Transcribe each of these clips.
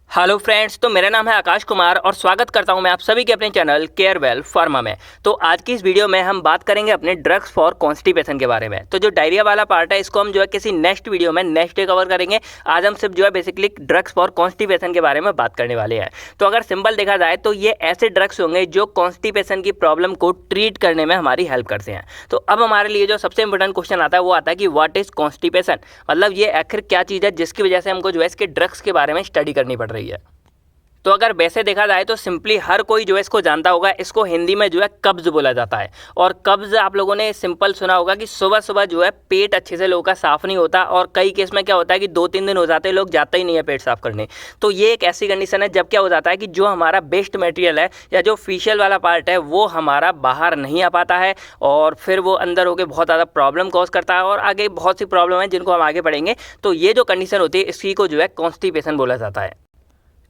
Hello friends, तो मेरा नाम है आकाश कुमार और स्वागत करता हूं मैं आप सभी के अपने चैनल केयरवेल फार्मा में। तो आज की इस वीडियो में हम बात करेंगे अपने ड्रग्स फॉर कॉन्स्टिपेशन के बारे में। तो जो डायरिया वाला पार्ट है इसको हम जो है किसी नेक्स्ट वीडियो में नेक्स्ट डे कवर करेंगे। आज हम सिर्फ जो है बेसिकली ड्रग्स फॉर कॉन्स्टिपेशन के बारे में बात करने वाले हैं। तो अगर सिंपल देखा जाए तो ये ऐसे ड्रग्स होंगे जो कॉन्स्टिपेशन की प्रॉब्लम को ट्रीट करने में हमारी हेल्प करते हैं। तो अब हमारे लिए जो सबसे इंपॉर्टेंट क्वेश्चन आता है वो आता है कि व्हाट इज कॉन्स्टिपेशन, मतलब ये आखिर क्या चीज़ है जिसकी वजह से हमको जो है इसके ड्रग्स के बारे में स्टडी करनी पड़ रही है। तो अगर वैसे देखा जाए तो सिंपली हर कोई जो है इसको जानता होगा। इसको हिंदी में जो है कब्ज बोला जाता है। और कब्ज आप लोगों ने सिंपल सुना होगा कि सुबह सुबह जो है पेट अच्छे से लोगों का साफ़ नहीं होता और कई केस में क्या होता है कि 2-3 दिन हो जाते हैं लोग जाते ही नहीं है पेट साफ़ करने। तो ये एक ऐसी कंडीशन है जब क्या हो जाता है कि जो हमारा वेस्ट मटेरियल है या जो फेशियल वाला पार्ट है वो हमारा बाहर नहीं आ पाता है और फिर वो अंदर होकर बहुत ज़्यादा प्रॉब्लम कॉज करता है और आगे बहुत सी प्रॉब्लम है जिनको हम आगे पढ़ेंगे। तो ये जो कंडीशन होती है इसी को जो है कॉन्स्टिपेशन बोला जाता है।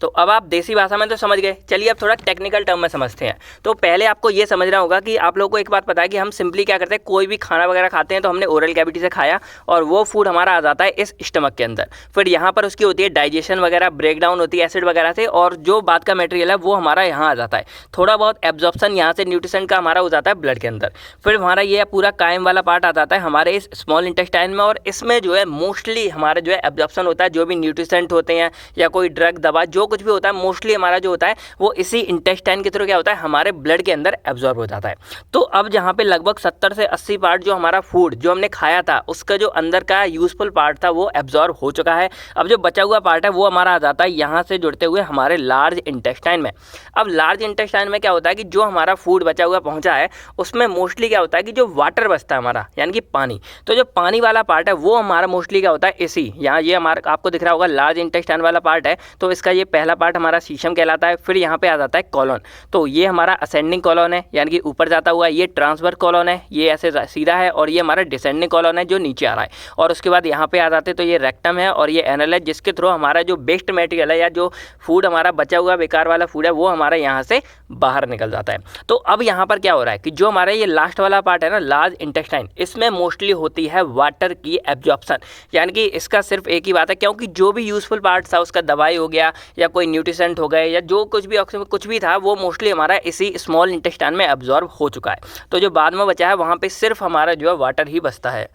तो अब आप देसी भाषा में तो समझ गए, चलिए अब थोड़ा टेक्निकल टर्म में समझते हैं। तो पहले आपको ये समझना होगा कि आप लोगों को एक बात पता है कि हम सिंपली क्या करते हैं, कोई भी खाना वगैरह खाते हैं तो हमने ओरल कैविटी से खाया और वो फूड हमारा आ जाता है इस स्टमक के अंदर। फिर यहाँ पर उसकी होती है डाइजेशन वगैरह, ब्रेकडाउन होती है एसिड वगैरह से और जो बात का मटेरियल है वो हमारा यहाँ आ जाता है। थोड़ा बहुत एब्जॉर्प्शन यहाँ से न्यूट्रिशन का हमारा हो जाता है ब्लड के अंदर। फिर हमारा ये पूरा कायम वाला पार्ट आ जाता है हमारे इस स्मॉल इंटेस्टाइन में और इसमें जो है मोस्टली हमारा जो है एब्जॉर्प्शन होता है। जो भी न्यूट्रिशेंट होते हैं या कोई ड्रग दवा जो कुछ भी होता है मोस्टली हमारा जो होता है वो इसी इंटेस्टाइन के थ्रू क्या होता है हमारे ब्लड के अंदर एब्जॉर्ब हो जाता है। तो अब जहाँ पे लगभग 70 से 80 पार्ट जो हमारा फूड जो हमने खाया था उसका जो अंदर का यूजफुल पार्ट था वो एब्जॉर्ब हो चुका है। अब जो बचा हुआ पार्ट है वो हमारा आ जाता है यहाँ से जुड़ते हुए हमारे लार्ज इंटेस्टाइन में। अब लार्ज इंटेस्टाइन में क्या होता है कि जो हमारा फूड बचा हुआ पहुँचा है उसमें मोस्टली क्या होता है कि जो वाटर बचता है हमारा यानी कि पानी। तो जो पानी वाला पार्ट है वो हमारा मोस्टली क्या होता है इसी यहाँ ये हमारा आपको दिख रहा होगा लार्ज इंटेस्टाइन वाला पार्ट है। तो इसका ये पहला पार्ट हमारा शीशम कहलाता है। फिर यहाँ पे आ जाता है कॉलोन। तो ये हमारा असेंडिंग कॉलोन है यानी कि ऊपर जाता हुआ, ये ट्रांसवर्स कॉलोन है ये ऐसे सीधा है और ये हमारा डिसेंडिंग कॉलोन है जो नीचे आ रहा है। और उसके बाद यहाँ पे आ जाते तो ये रेक्टम है और ये एनल है जिसके थ्रू हमारा जो वेस्ट मटेरियल है या जो फूड हमारा बचा हुआ बेकार वाला फूड है वो हमारा यहाँ से बाहर निकल जाता है। तो अब यहाँ पर क्या हो रहा है कि जो हमारा ये लास्ट वाला पार्ट है ना लार्ज इंटेस्टाइन, इसमें मोस्टली होती है वाटर की एब्जॉर्प्शन। यानी कि इसका सिर्फ एक ही बात है क्योंकि जो भी यूजफुल पार्ट था उसका दवाई हो गया या कोई न्यूट्रिशेंट हो गए या जो कुछ भी ऑक्सीजन कुछ भी था वो मोस्टली हमारा इसी स्मॉल इंटेस्टाइन में एब्जॉर्ब हो चुका है। तो जो बाद में बचा है वहाँ पे सिर्फ हमारा जो है वाटर ही बचता है।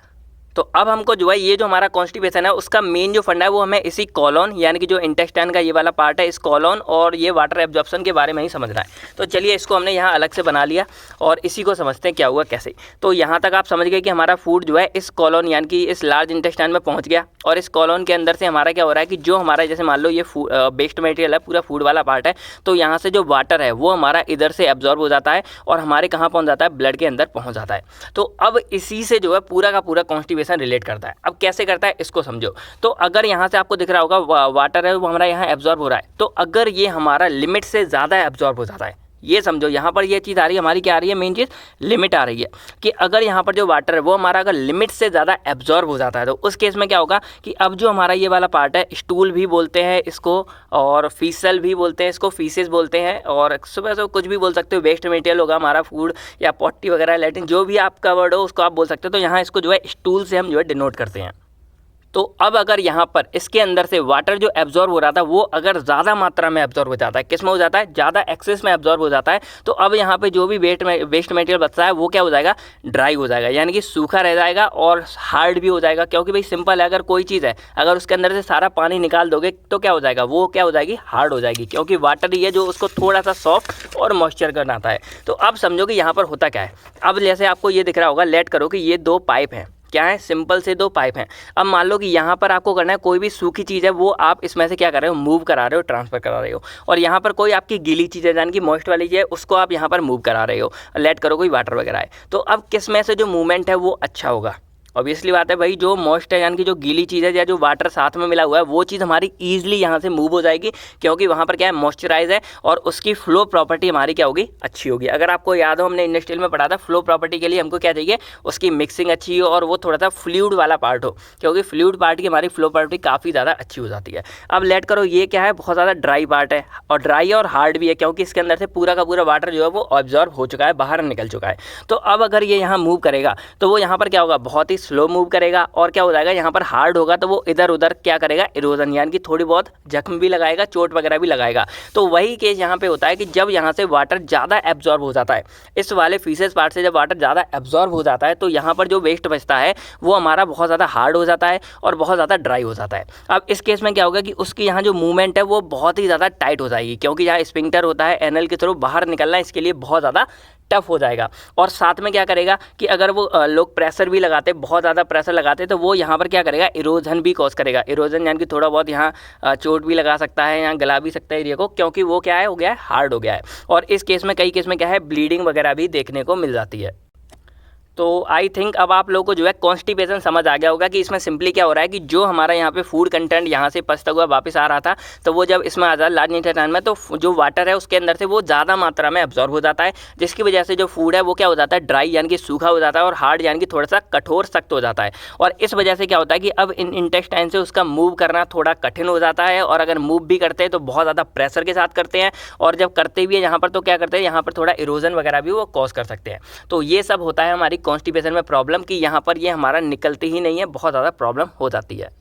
तो अब हमको जो है ये जो हमारा कॉन्स्टिपेशन है उसका मेन जो फंडा है वो हमें इसी कॉलोन यानी कि जो इंटेस्टाइन का ये वाला पार्ट है इस कॉलोन और ये वाटर एब्जॉर्प्शन के बारे में ही समझना है। तो चलिए इसको हमने यहाँ अलग से बना लिया और इसी को समझते हैं क्या हुआ कैसे। तो यहाँ तक आप समझ गए कि हमारा फूड जो है इस कॉलोन यानी कि इस लार्ज इंटेस्टाइन में पहुँच गया और इस कॉलोन के अंदर से हमारा क्या हो रहा है कि जो हमारा जैसे मान लो ये वेस्ट मटेरियल है पूरा फूड वाला पार्ट है तो यहाँ से जो वाटर है वो हमारा इधर से एब्जॉर्ब हो जाता है और हमारे कहाँ पहुँच जाता है ब्लड के अंदर पहुँच जाता है। तो अब इसी से जो है पूरा का पूरा कॉन्स्टिपेशन रिलेट करता है। अब कैसे करता है इसको समझो। तो अगर यहाँ से आपको दिख रहा होगा वाटर है वो हमारा यहाँ एब्जॉर्ब हो रहा है। तो अगर ये हमारा लिमिट से ज़्यादा एब्जॉर्ब हो जाता है, ये समझो यहाँ पर ये चीज़ आ रही है हमारी क्या आ रही है मेन चीज़ लिमिट आ रही है कि अगर यहाँ पर जो वाटर है वो हमारा अगर लिमिट से ज़्यादा एब्जॉर्ब हो जाता है तो उस केस में क्या होगा कि अब जो हमारा ये वाला पार्ट है स्टूल भी बोलते हैं इसको और फीसल भी बोलते हैं इसको, फीसेस बोलते हैं और सुबह से कुछ भी बोल सकते हो। वेस्ट मटेरियल होगा हमारा फूड या पॉटी वगैरह लैट्रिन जो भी आपका वर्ड हो उसको आप बोल सकते हो। तो यहाँ इसको जो है स्टूल से हम जो है डिनोट करते हैं। तो अब अगर यहाँ पर इसके अंदर से वाटर जो एब्जॉर्ब हो रहा था वो अगर ज़्यादा मात्रा में एब्जॉर्ब हो जाता है, किस में हो जाता है ज़्यादा एक्सेस में एब्जॉर्ब हो जाता है, तो अब यहाँ पे जो भी वेस्ट मटेरियल बचता है वो क्या हो जाएगा ड्राई हो जाएगा यानी कि सूखा रह जाएगा और हार्ड भी हो जाएगा। क्योंकि भाई सिंपल है, अगर कोई चीज़ है अगर उसके अंदर से सारा पानी निकाल दोगे तो क्या हो जाएगा वो क्या हो जाएगी हार्ड हो जाएगी क्योंकि वाटर ही है जो उसको थोड़ा सा सॉफ्ट और मॉइस्चर करना आता है। तो अब समझो कि यहाँ पर होता क्या है। अब जैसे आपको ये दिख रहा होगा, लेट करो कि ये 2 पाइप हैं, क्या है सिंपल से 2 पाइप हैं। अब मान लो कि यहाँ पर आपको करना है कोई भी सूखी चीज़ है वो आप इसमें से क्या कर रहे हो मूव करा रहे हो, ट्रांसफर करा रहे हो और यहाँ पर कोई आपकी गीली चीज़ है यानी कि मॉइस्ट वाली चीज़ है उसको आप यहाँ पर मूव करा रहे हो, लेट करो कोई वाटर वगैरह है। तो अब किस में से जो मूवमेंट है वो अच्छा होगा, ऑब्वियसली बात है भाई जो मॉइस्ट है यानी कि जो गीली चीज़ है या जो वाटर साथ में मिला हुआ है वो चीज़ हमारी ईजिली यहाँ से मूव हो जाएगी क्योंकि वहाँ पर क्या है मॉइस्चराइज है और उसकी फ्लो प्रॉपर्टी हमारी क्या होगी अच्छी होगी। अगर आपको याद हो हमने इंडस्ट्रियल में पढ़ा था फ्लो प्रॉपर्टी के लिए हमको क्या चाहिए उसकी मिक्सिंग अच्छी हो और वो थोड़ा सा फ्लूइड वाला पार्ट हो क्योंकि फ्लूइड पार्ट की हमारी फ्लो प्रॉपर्टी काफ़ी ज़्यादा अच्छी हो जाती है। अब लेट करो ये क्या है बहुत ज़्यादा ड्राई पार्ट है और ड्राई और हार्ड भी है क्योंकि इसके अंदर से पूरा का पूरा वाटर जो है वो ऑब्जॉर्ब हो चुका है, बाहर निकल चुका है। तो अब अगर ये यहाँ मूव करेगा तो वो यहाँ पर क्या होगा बहुत ही स्लो मूव करेगा, और क्या हो जाएगा यहाँ पर हार्ड होगा तो वो इधर उधर क्या करेगा, इरोजन यानी कि थोड़ी बहुत जख्म भी लगाएगा, चोट वगैरह भी लगाएगा। तो वही केस यहाँ पे होता है कि जब यहाँ से वाटर ज़्यादा एब्जॉर्ब हो जाता है, इस वाले फीसेस पार्ट से जब वाटर ज़्यादा एब्जॉर्ब हो जाता है तो यहाँ पर जो वेस्ट बचता है वो हमारा बहुत ज़्यादा हार्ड हो जाता है और बहुत ज़्यादा ड्राई हो जाता है। अब इस केस में क्या होगा कि उसकी यहाँ जो मूवमेंट है वो बहुत ही ज़्यादा टाइट हो जाएगी, क्योंकि यहाँ स्फिंक्टर होता है एनल के थ्रू बाहर निकलना इसके लिए बहुत ज़्यादा टफ हो जाएगा। और साथ में क्या करेगा कि अगर वो लोग प्रेशर भी लगाते, बहुत ज़्यादा प्रेशर लगाते, तो वो यहाँ पर क्या करेगा, इरोजन भी कॉज करेगा। इरोजन यानी कि थोड़ा बहुत यहाँ चोट भी लगा सकता है, यहाँ गला भी सकता है एरिया को, क्योंकि वो क्या है, हो गया है, हार्ड हो गया है। और इस केस में कई केस में क्या है, ब्लीडिंग वगैरह भी देखने को मिल जाती है। तो आई थिंक अब आप लोगों को जो है कॉन्स्टिपेशन समझ आ गया होगा कि इसमें सिंपली क्या हो रहा है कि जो हमारा यहाँ पे फूड कंटेंट यहाँ से पचता हुआ वापस आ रहा था, तो वो जब इसमें आ जाए लार्ज इंटेस्टाइन में, तो जो वाटर है उसके अंदर से वो ज़्यादा मात्रा में एब्जॉर्ब हो जाता है, जिसकी वजह से जो फूड है वो क्या हो जाता है, ड्राई यानी कि सूखा हो जाता है, और हार्ड यानी कि थोड़ा सा कठोर सख्त हो जाता है। और इस वजह से क्या होता है कि अब इन इंटेस्टाइन से उसका मूव करना थोड़ा कठिन हो जाता है, और अगर मूव भी करते हैं तो बहुत ज़्यादा प्रेशर के साथ करते हैं, और जब करते भी है यहाँ पर तो क्या करते हैं, यहाँ पर थोड़ा इरोजन वगैरह भी वो कॉज कर सकते हैं। तो ये सब होता है हमारी कॉन्स्टिपेशन में प्रॉब्लम कि यहाँ पर ये हमारा निकलती ही नहीं है, बहुत ज़्यादा प्रॉब्लम हो जाती है।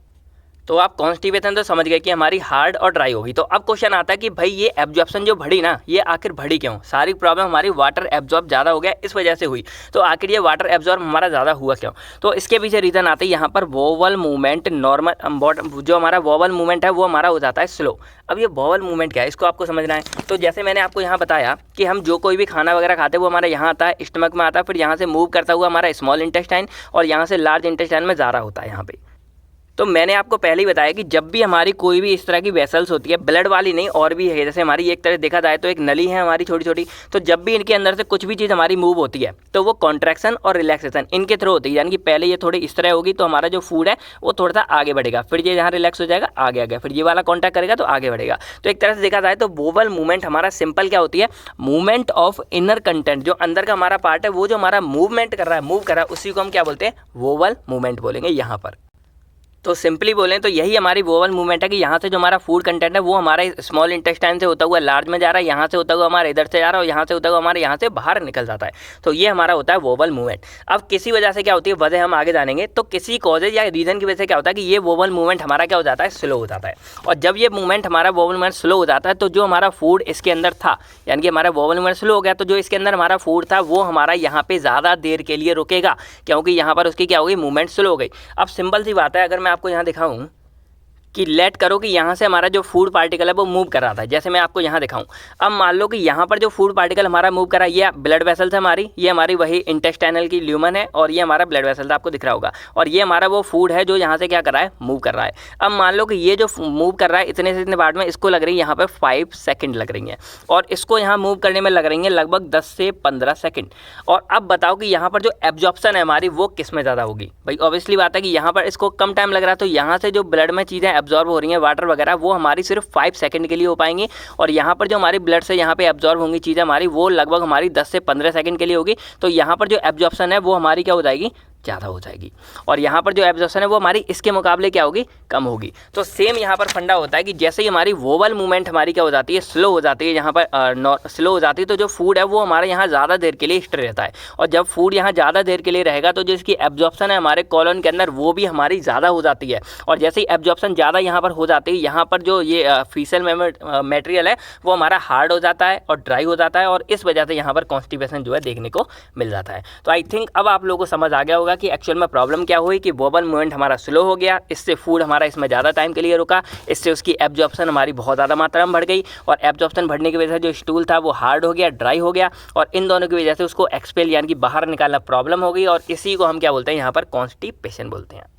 तो आप कॉन्स्टिपेशन तो समझ गए कि हमारी हार्ड और ड्राई होगी। तो अब क्वेश्चन आता है कि भाई ये एब्जॉर्प्शन जो बढ़ी ना, ये आखिर बढ़ी क्यों? सारी प्रॉब्लम हमारी वाटर एब्जॉर्ब ज़्यादा हो गया इस वजह से हुई। तो आखिर ये वाटर एब्जॉर्ब हमारा ज़्यादा हुआ क्यों? तो इसके पीछे रीज़न आते हैं यहाँ पर वोवल मूवमेंट। नॉर्मल जो हमारा वोवल मूवमेंट है वो हमारा हो जाता है स्लो। अब ये वोवल मूवमेंट क्या है, इसको आपको समझना है। तो जैसे मैंने आपको यहाँ बताया कि हम जो कोई भी खाना वगैरह खाते हैं वो हमारा यहाँ आता है, स्टमक में आता है, फिर यहाँ से मूव करता हुआ हमारा स्मॉल इंटेस्टाइन, और यहाँ से लार्ज इंटेस्टाइन में जा रहा होता है यहाँ पे। तो मैंने आपको पहले ही बताया कि जब भी हमारी कोई भी इस तरह की वेसल्स होती है, ब्लड वाली नहीं और भी है, जैसे हमारी एक तरह देखा जाए तो एक नली है हमारी छोटी छोटी, तो जब भी इनके अंदर से कुछ भी चीज़ हमारी मूव होती है तो वो कॉन्ट्रैक्शन और रिलैक्सेशन इनके थ्रू होती है। यानी कि पहले ये थोड़ी इस तरह होगी तो हमारा जो फूड है वो थोड़ा सा आगे बढ़ेगा, फिर ये यहाँ रिलैक्स हो जाएगा, आगे आ गया, फिर ये वाला कॉन्टैक्ट करेगा तो आगे बढ़ेगा। तो एक तरह से देखा जाए तो वोवल मूवमेंट हमारा सिंपल क्या होती है, मूवमेंट ऑफ इनर कंटेंट, जो अंदर का हमारा पार्ट है वो जो हमारा मूवमेंट कर रहा है, मूव कर रहा है, उसी को हम क्या बोलते हैं, वोवल मूवमेंट बोलेंगे यहाँ पर। तो सिंपली बोलें तो यही हमारी वोवल मूवमेंट है कि यहाँ से जो हमारा फूड कंटेंट है वो हमारे स्मॉल इंटेस्टाइन से होता हुआ लार्ज में जा रहा है, यहाँ से होता हुआ हमारे इधर से जा रहा है, और यहाँ से होता हुआ हमारे यहाँ से बाहर निकल जाता है। तो ये हमारा होता है वोवल मूवमेंट। अब किसी वजह से क्या होती है, वजह हम आगे जानेंगे, तो किसी कॉजेज या रीजन की वजह से क्या होता है कि ये वोवल मूवमेंट हमारा क्या हो जाता है, स्लो हो जाता है। और जब ये मूवमेंट हमारा वोवल मूवमेंट स्लो हो जाता है तो जो हमारा फूड इसके अंदर था, यानी कि हमारा वोवल मूवमेंट स्लो हो गया, तो जो इसके अंदर हमारा फूड था वो हमारा यहाँ पे ज़्यादा देर के लिए रुकेगा, क्योंकि यहाँ पर उसकी क्या हो गई, मूवमेंट स्लो हो गई। अब सिंपल सी बात है, अगर मैं आपको यहाँ दिखाऊँ कि लेट करो कि यहाँ से हमारा जो फूड पार्टिकल है वो मूव कर रहा था, जैसे मैं आपको यहाँ दिखाऊं। अब मान लो कि यहाँ पर जो फूड पार्टिकल हमारा मूव कर रहा है, ये ब्लड वेसल्स है हमारी, ये हमारी वही इंटेस्टाइनल की ल्यूमन है, और ये हमारा ब्लड वेसल आपको दिख रहा होगा, और ये हमारा वो फूड है जो यहाँ से क्या कर रहा है, मूव कर रहा है। अब मान लो कि ये जो मूव कर रहा है इतने से इतने पार्ट में, इसको लग रही है यहाँ पर 5 सेकेंड लग रही हैं, और इसको यहाँ मूव करने में लग रही है लगभग 10 से 15 सेकेंड। और अब बताओ कि यहाँ पर जो एब्जॉर्प्शन है हमारी वो किस में ज़्यादा होगी? भाई ऑब्वियसली बात है कि यहाँ पर इसको कम टाइम लग रहा है, तो यहाँ से जो ब्लड में चीज़ें एब्जॉर्ब हो रही हैं, वाटर वगैरह, वो हमारी सिर्फ 5 सेकंड के लिए हो पाएंगी, और यहाँ पर जो हमारी ब्लड से यहाँ पे एब्जॉर्ब होंगी चीज़ें हमारी, वो लगभग हमारी 10 से 15 सेकंड के लिए होगी। तो यहाँ पर जो एब्जॉर्प्शन है वो हमारी क्या हो जाएगी, ज़्यादा हो जाएगी, और यहाँ पर जो एब्जॉर्प्शन है वो हमारी इसके मुकाबले क्या होगी, कम होगी। तो सेम यहाँ पर फंडा होता है कि जैसे ही हमारी वोवल मूवमेंट हमारी क्या हो जाती है, स्लो हो जाती है, यहाँ पर स्लो हो जाती है, तो जो फूड है वो हमारे यहाँ ज़्यादा देर के लिए स्टे रहता है, और जब फूड यहाँ ज़्यादा देर के लिए रहेगा तो जो इसकी एब्जॉर्प्शन है हमारे कॉलन के अंदर वो भी हमारी ज़्यादा हो जाती है। और जैसे ही एब्जॉर्प्शन ज़्यादा यहाँ पर हो जाती है, यहाँ पर जो ये फीसल मेटेरियल है वो हमारा हार्ड हो जाता है और ड्राई हो जाता है, और इस वजह से यहाँ पर कॉन्स्टिपेशन जो है देखने को मिल जाता है। तो आई थिंक अब आप लोगों को समझ आ गया होगा कि एक्चुअल में प्रॉब्लम क्या हुई, कि वोवल मूवमेंट हमारा स्लो हो गया, इससे फूड हमारा इसमें ज़्यादा टाइम के लिए रुका, इससे उसकी एब्जॉर्प्शन हमारी बहुत ज़्यादा मात्रा में बढ़ गई, और एब्जॉर्प्शन बढ़ने की वजह से जो स्टूल था वो हार्ड हो गया, ड्राई हो गया, और इन दोनों की वजह से उसको एक्सपेल यानी कि बाहर निकालना प्रॉब्लम हो गई, और इसी को हम क्या बोलते हैं, यहाँ पर कॉन्स्टिपेशन बोलते हैं।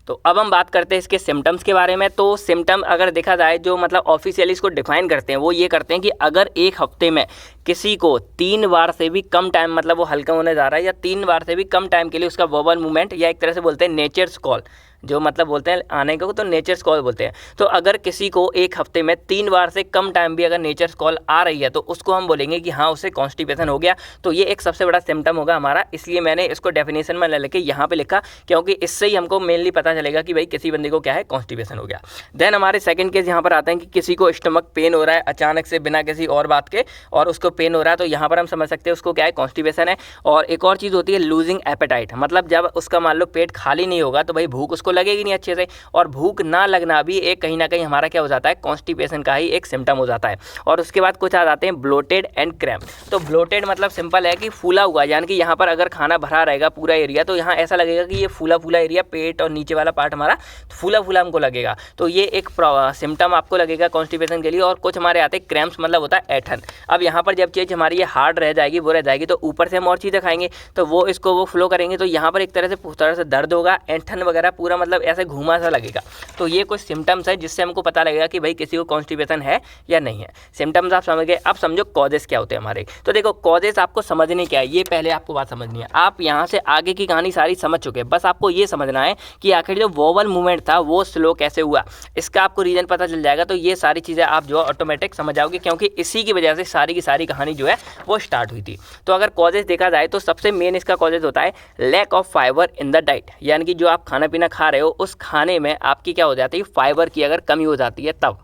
तो अब हम बात करते हैं इसके सिम्टम्स के बारे में। तो सिम्टम अगर देखा जाए जो मतलब ऑफिशियली इसको डिफाइन करते हैं वो ये करते हैं कि अगर एक हफ्ते में किसी को 3 बार से भी कम टाइम, मतलब वो हल्का होने जा रहा है, या 3 बार से भी कम टाइम के लिए उसका वोवल मूवमेंट, या एक तरह से बोलते हैं नेचर्स कॉल, जो मतलब बोलते हैं आने को तो नेचर्स कॉल बोलते हैं। तो अगर किसी को एक हफ्ते में 3 बार से कम टाइम भी अगर नेचर्स कॉल आ रही है तो उसको हम बोलेंगे कि हाँ उसे कॉन्स्टिपेशन हो गया। तो ये एक सबसे बड़ा सिम्टम होगा हमारा, इसलिए मैंने इसको डेफिनेशन में लेके यहाँ पे लिखा, क्योंकि इससे ही हमको मेनली पता चलेगा कि भाई किसी बंदे को क्या है, कॉन्स्टिपेशन हो गया। देन हमारे सेकंड केस यहाँ पर आते हैं कि किसी को स्टमक पेन हो रहा है अचानक से बिना किसी और बात के, और उसको पेन हो रहा है, तो यहाँ पर हम समझ सकते हैं उसको क्या है, कॉन्स्टिपेशन है। और एक और चीज़ होती है लूजिंग एपेटाइट, मतलब जब उसका मान लो पेट खाली नहीं होगा तो भाई भूख उसको लगेगी नहीं अच्छे से, और भूख ना लगना भी एक कहीं ना कहीं हमारा क्या हो जाता है, कॉन्स्टिपेशन का ही एक सिम्टम हो जाता है। और उसके बाद कुछ आ जाते हैं ब्लोटेड एंड क्रैम्प। तो ब्लोटेड मतलब सिंपल है कि फूला हुआ, यानी कि यहाँ पर अगर खाना भरा रहेगा पूरा एरिया तो यहाँ ऐसा लगेगा कि ये फूला फूला एरिया, पेट और नीचे वाला पार्ट हमारा फूला फूला हमको लगेगा। तो ये एक सिम्टम आपको लगेगा कॉन्स्टिपेशन के लिए। और कुछ हमारे आते हैं क्रैम्प्स, मतलब होता है ऐठन। अब यहाँ पर जब चीज़ हमारी ये हार्ड रह जाएगी, वो रह जाएगी, तो ऊपर से हम और चीज़ें खाएंगे तो वो इसको वो फ्लो करेंगे, तो यहाँ पर एक तरह से दर्द होगा, ऐठन वगैरह पूरा मतलब ऐसे घूमा सा लगेगा। तो ये कुछ सिम्टम्स है जिससे हमको पता लगेगा कि भाई किसी को कॉन्स्टिपेशन है या नहीं है। सिम्टम्स आप समझ गए। अब समझो कॉजेस क्या होते हैं हमारे। तो देखो कॉजेस आपको समझने क्या है, ये पहले आपको बात समझनी है। आप यहाँ से आगे की कहानी सारी समझ चुके हैं, बस आपको ये समझना है कि आखिर जो वोवल मूवमेंट था वो स्लो कैसे हुआ, इसका आपको रीजन पता चल जाएगा। तो ये सारी चीज़ें आप जो ऑटोमेटिक समझ जाओगे, क्योंकि इसी की वजह से सारी की सारी कहानी जो है वो स्टार्ट हुई थी। तो अगर कॉजेज देखा जाए तो सबसे मेन इसका कॉजेज होता है lack of fibre in the diet, यानी कि जो आप खाना पीना खा रहे हो उस खाने में आपकी क्या हो जाती है, फाइबर की अगर कमी हो जाती है तब।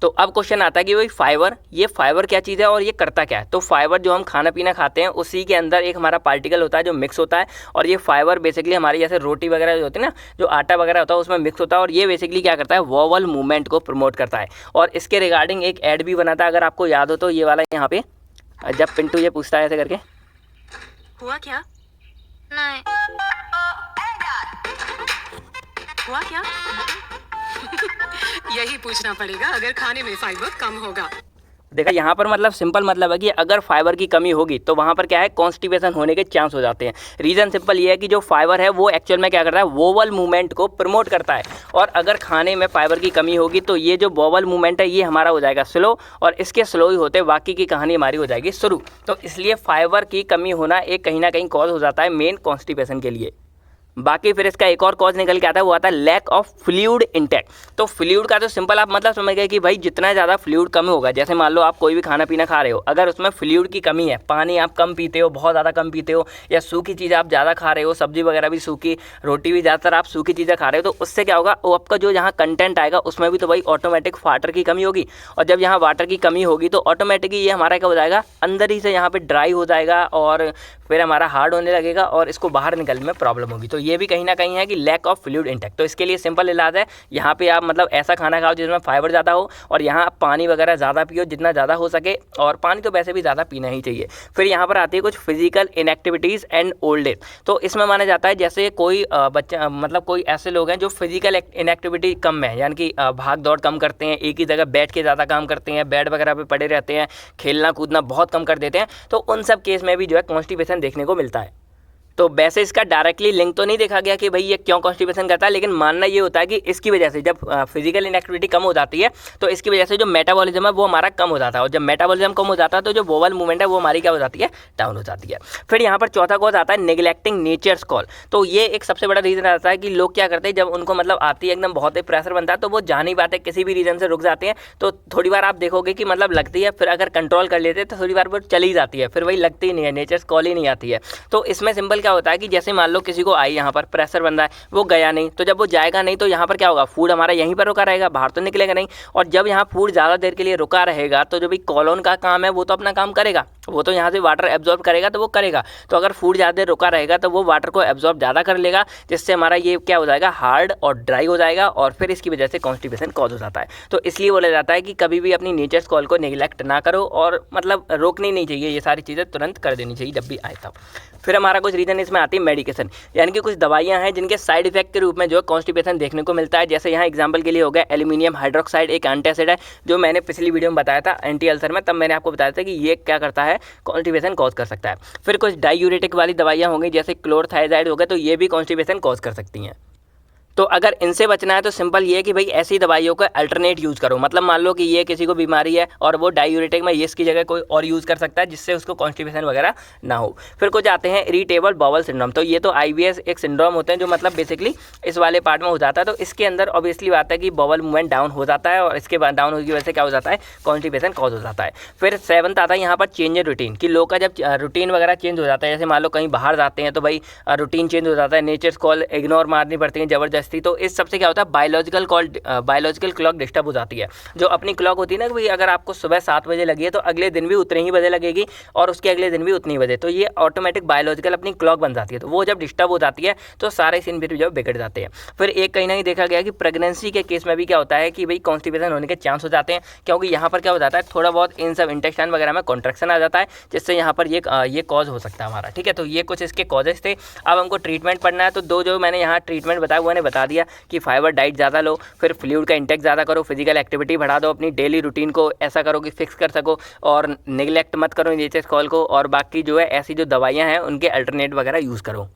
तो अब क्वेश्चन आता है कि भाई फाइबर, ये फाइबर क्या चीज़ है और ये करता क्या है। तो फाइबर जो हम खाना पीना खाते हैं उसी के अंदर एक हमारा पार्टिकल होता है जो मिक्स होता है, और ये फाइबर बेसिकली हमारी जैसे रोटी वगैरह जो होती है ना, जो आटा वगैरह होता है उसमें मिक्स होता है, और ये बेसिकली क्या करता है, वोवल मूवमेंट को प्रमोट करता है। और इसके रिगार्डिंग एक ऐड भी बना था, अगर आपको याद हो तो, ये वाला यहाँ पे जब पिंटू ये पूछता है ऐसे करके, हुआ क्या, नहीं हुआ क्या यही पूछना पड़ेगा अगर खाने में फाइबर कम होगा। देखा यहाँ पर मतलब सिंपल मतलब है कि अगर फाइबर की कमी होगी तो वहाँ पर क्या है, कॉन्स्टिपेशन होने के चांस हो जाते हैं। रीज़न सिंपल ये है कि जो फाइबर है वो एक्चुअल में क्या करता है, वोवल मूवमेंट को प्रमोट करता है। और अगर खाने में फाइबर की कमी होगी तो ये जो वोवल मूवमेंट है ये हमारा हो जाएगा स्लो, और इसके स्लो ही होते बाकी की कहानी हमारी हो जाएगी शुरू। तो इसलिए फाइबर की कमी होना एक कहीं ना कहीं कॉज हो जाता है मेन कॉन्स्टिपेशन के लिए। बाकी फिर इसका एक और कॉज निकल के आता है, वो आता है लैक ऑफ फ्लूइड इंटेक। तो फ्लूइड का तो सिंपल आप मतलब समझ गए कि भाई जितना ज़्यादा फ्लूइड कम होगा, जैसे मान लो आप कोई भी खाना पीना खा रहे हो, अगर उसमें फ्लूइड की कमी है, पानी आप कम पीते हो, बहुत ज़्यादा कम पीते हो, या सूखी चीज़ें आप ज़्यादा खा रहे हो, सब्जी वगैरह भी सूखी, रोटी भी ज़्यादातर आप सूखी चीज़ें खा रहे हो, तो उससे क्या होगा, वो आपका जो यहाँ कंटेंट आएगा उसमें भी तो भाई ऑटोमेटिक वाटर की कमी होगी। और जब यहाँ वाटर की कमी होगी तो ऑटोमेटिकली ये हमारा क्या हो जाएगा, अंदर ही से यहाँ पर ड्राई हो जाएगा, और फिर हमारा हार्ड होने लगेगा, और इसको बाहर निकलने में प्रॉब्लम होगी। तो ये भी कहीं ना कहीं है कि लैक ऑफ फ्लूइड इंटेक। तो इसके लिए सिंपल इलाज है, यहाँ पे आप मतलब ऐसा खाना खाओ जिसमें फाइबर ज़्यादा हो, और यहाँ आप पानी वगैरह ज़्यादा पियो जितना ज़्यादा हो सके, और पानी तो वैसे भी ज़्यादा पीना ही चाहिए। फिर यहाँ पर आती है कुछ फिजिकल इनएक्टिविटीज़ एंड ओल्ड एज। तो इसमें माना जाता है जैसे कोई बच्चा मतलब कोई ऐसे लोग हैं जो फिजिकल इनएक्टिविटी कम है, यानी कि भाग दौड़ कम करते हैं, एक ही जगह बैठ के ज़्यादा काम करते हैं, बेड वगैरह पे पड़े रहते हैं, खेलना कूदना बहुत कम कर देते हैं, तो उन सब केस में भी जो है कॉन्स्टिपेशन देखने को मिलता है। तो वैसे इसका डायरेक्टली लिंक तो नहीं देखा गया कि भाई ये क्यों कॉन्स्टिपेशन करता है, लेकिन मानना ये होता है कि इसकी वजह से जब फिजिकल इनएक्टिविटी कम हो जाती है तो इसकी वजह से जो मेटाबॉलिज्म है वो हमारा कम हो जाता है, और जब मेटाबॉलिज्म कम हो जाता है तो जो वोवल मूवमेंट है वो हमारी क्या हो जाती है, डाउन हो जाती है। फिर यहाँ पर चौथा कॉज आता है नेग्लेक्टिंग नेचर्स कॉल। तो ये एक सबसे बड़ा रीज़न आता है कि लोग क्या करते हैं, जब उनको मतलब आती है एकदम बहुत ही प्रेशर बनता है तो वो जान ही पाते किसी भी रीज़न से रुक जाते हैं। तो थोड़ी बार आप देखोगे कि मतलब लगती है, फिर अगर कंट्रोल कर लेते हैं तो थोड़ी बार वो चली जाती है, फिर वही लगती ही नहीं है, नेचर्स कॉल ही नहीं आती है। तो इसमें सिंपल क्या होता है कि जैसे मान लो किसी को आई यहाँ पर प्रेशर बन रहा है, वो गया नहीं, तो जब वो जाएगा नहीं तो यहाँ पर क्या होगा, फूड हमारा यहीं पर रुका रहेगा, बाहर तो निकलेगा नहीं। और जब यहाँ फूड ज़्यादा देर के लिए रुका रहेगा तो जो भी कॉलोन का काम है वो तो अपना काम करेगा, वो तो यहाँ से वाटर एब्जॉर्ब करेगा, तो वो करेगा। तो अगर फूड ज़्यादा देर रुका रहेगा तो वो वाटर को एब्जॉर्ब ज़्यादा कर लेगा, जिससे हमारा ये क्या हो जाएगा, हार्ड और ड्राई हो जाएगा, और फिर इसकी वजह से कॉन्स्टिपेशन कॉज हो जाता है। तो इसलिए बोला जाता है कि कभी भी अपनी नेचर्स कॉल को निगलेक्ट ना करो, और मतलब रोकनी नहीं चाहिए, ये सारी चीज़ें तुरंत कर देनी चाहिए जब भी आए तब। फिर हमारा कुछ रीज़न इसमें आती है मेडिकेशन, यानी कि कुछ दवाइयाँ हैं जिनके साइड इफेक्ट के रूप में जो कॉन्स्टिपेशन देखने को मिलता है। जैसे यहाँ एग्जांपल के लिए हो गया एल्यूमिनियम हाइड्रोक्साइड, एक एंटासिड है जो मैंने पिछली वीडियो में बताया था एंटी अल्सर में, तब मैंने आपको बताया था कि ये क्या करता है, कॉन्स्टिपेशन कॉज कर सकता है। फिर कुछ डायूरेटिक वाली दवाइयाँ होंगी जैसे क्लोरथाइजाइड हो गए, तो ये भी कॉन्स्टिपेशन कॉज कर सकती हैं। तो अगर इनसे बचना है तो सिंपल ये है कि भाई ऐसी दवाइयों का अल्टरनेट यूज़ करो। मतलब मान लो कि ये किसी को बीमारी है और वो डायूरेटिक में ये इसकी जगह कोई और यूज़ कर सकता है जिससे उसको कॉन्स्टिपेशन वगैरह ना हो। फिर कुछ आते हैं इरिटेबल बाउल सिंड्रोम। तो ये तो IBS एक सिंड्रोम होते हैं जो मतलब बेसिकली इस वाले पार्ट में हो जाता है। तो इसके अंदर ऑब्वियसली बात है कि बाउल मूवमेंट डाउन हो जाता है और इसके बाद डाउन होने की वजह से क्या हो जाता है, कॉन्स्टिपेशन कॉज हो जाता है। फिर 7th आता है यहाँ पर चेंज इन रूटीन, कि लोग का जब रूटीन वगैरह चेंज हो जाता है, जैसे मान लो कहीं बाहर जाते हैं तो भाई रूटीन चेंज हो जाता है, नेचर्स कॉल इग्नोर मारनी पड़ती है ज़बरदस्ती। तो इस सबसे क्या होता है, बायोलॉजिकल क्लॉक डिस्टर्ब हो जाती है। जो अपनी क्लॉक होती है ना कि भाई अगर आपको सुबह 7 बजे लगी है तो अगले दिन भी उतने ही बजे लगेगी और उसके अगले दिन भी उतनी बजे। तो ये ऑटोमेटिक बायोलॉजिकल अपनी क्लॉक बन जाती है। तो वो जब डिस्टर्ब हो जाती है तो सारे सीन भी जो बिगड़ जाते हैं। फिर एक कहीं ना कहीं देखा गया कि प्रेगनेंसी के केस में भी क्या होता है कि भाई कॉन्स्टिपेशन होने के चांस हो जाते हैं, क्योंकि यहाँ पर क्या हो जाता है, थोड़ा बहुत इन सब इंटेस्टाइन वगैरह में कॉन्ट्रैक्शन आ जाता है, जिससे यहाँ पर ये कॉज हो सकता है हमारा। ठीक है, तो ये कुछ इसके कॉजेज थे। अब हमको ट्रीटमेंट पढ़ना है, तो दो जो मैंने यहाँ ट्रीटमेंट बताया हुआ ने बता दिया कि फाइबर डाइट ज़्यादा लो, फिर फ्लूइड का इंटेक ज़्यादा करो, फिजिकल एक्टिविटी बढ़ा दो, अपनी डेली रूटीन को ऐसा करो कि फिक्स कर सको और निगलेक्ट मत करो नेचर्स कॉल को, और बाकी जो है ऐसी जो दवाइयाँ हैं उनके अल्टरनेट वगैरह यूज़ करो।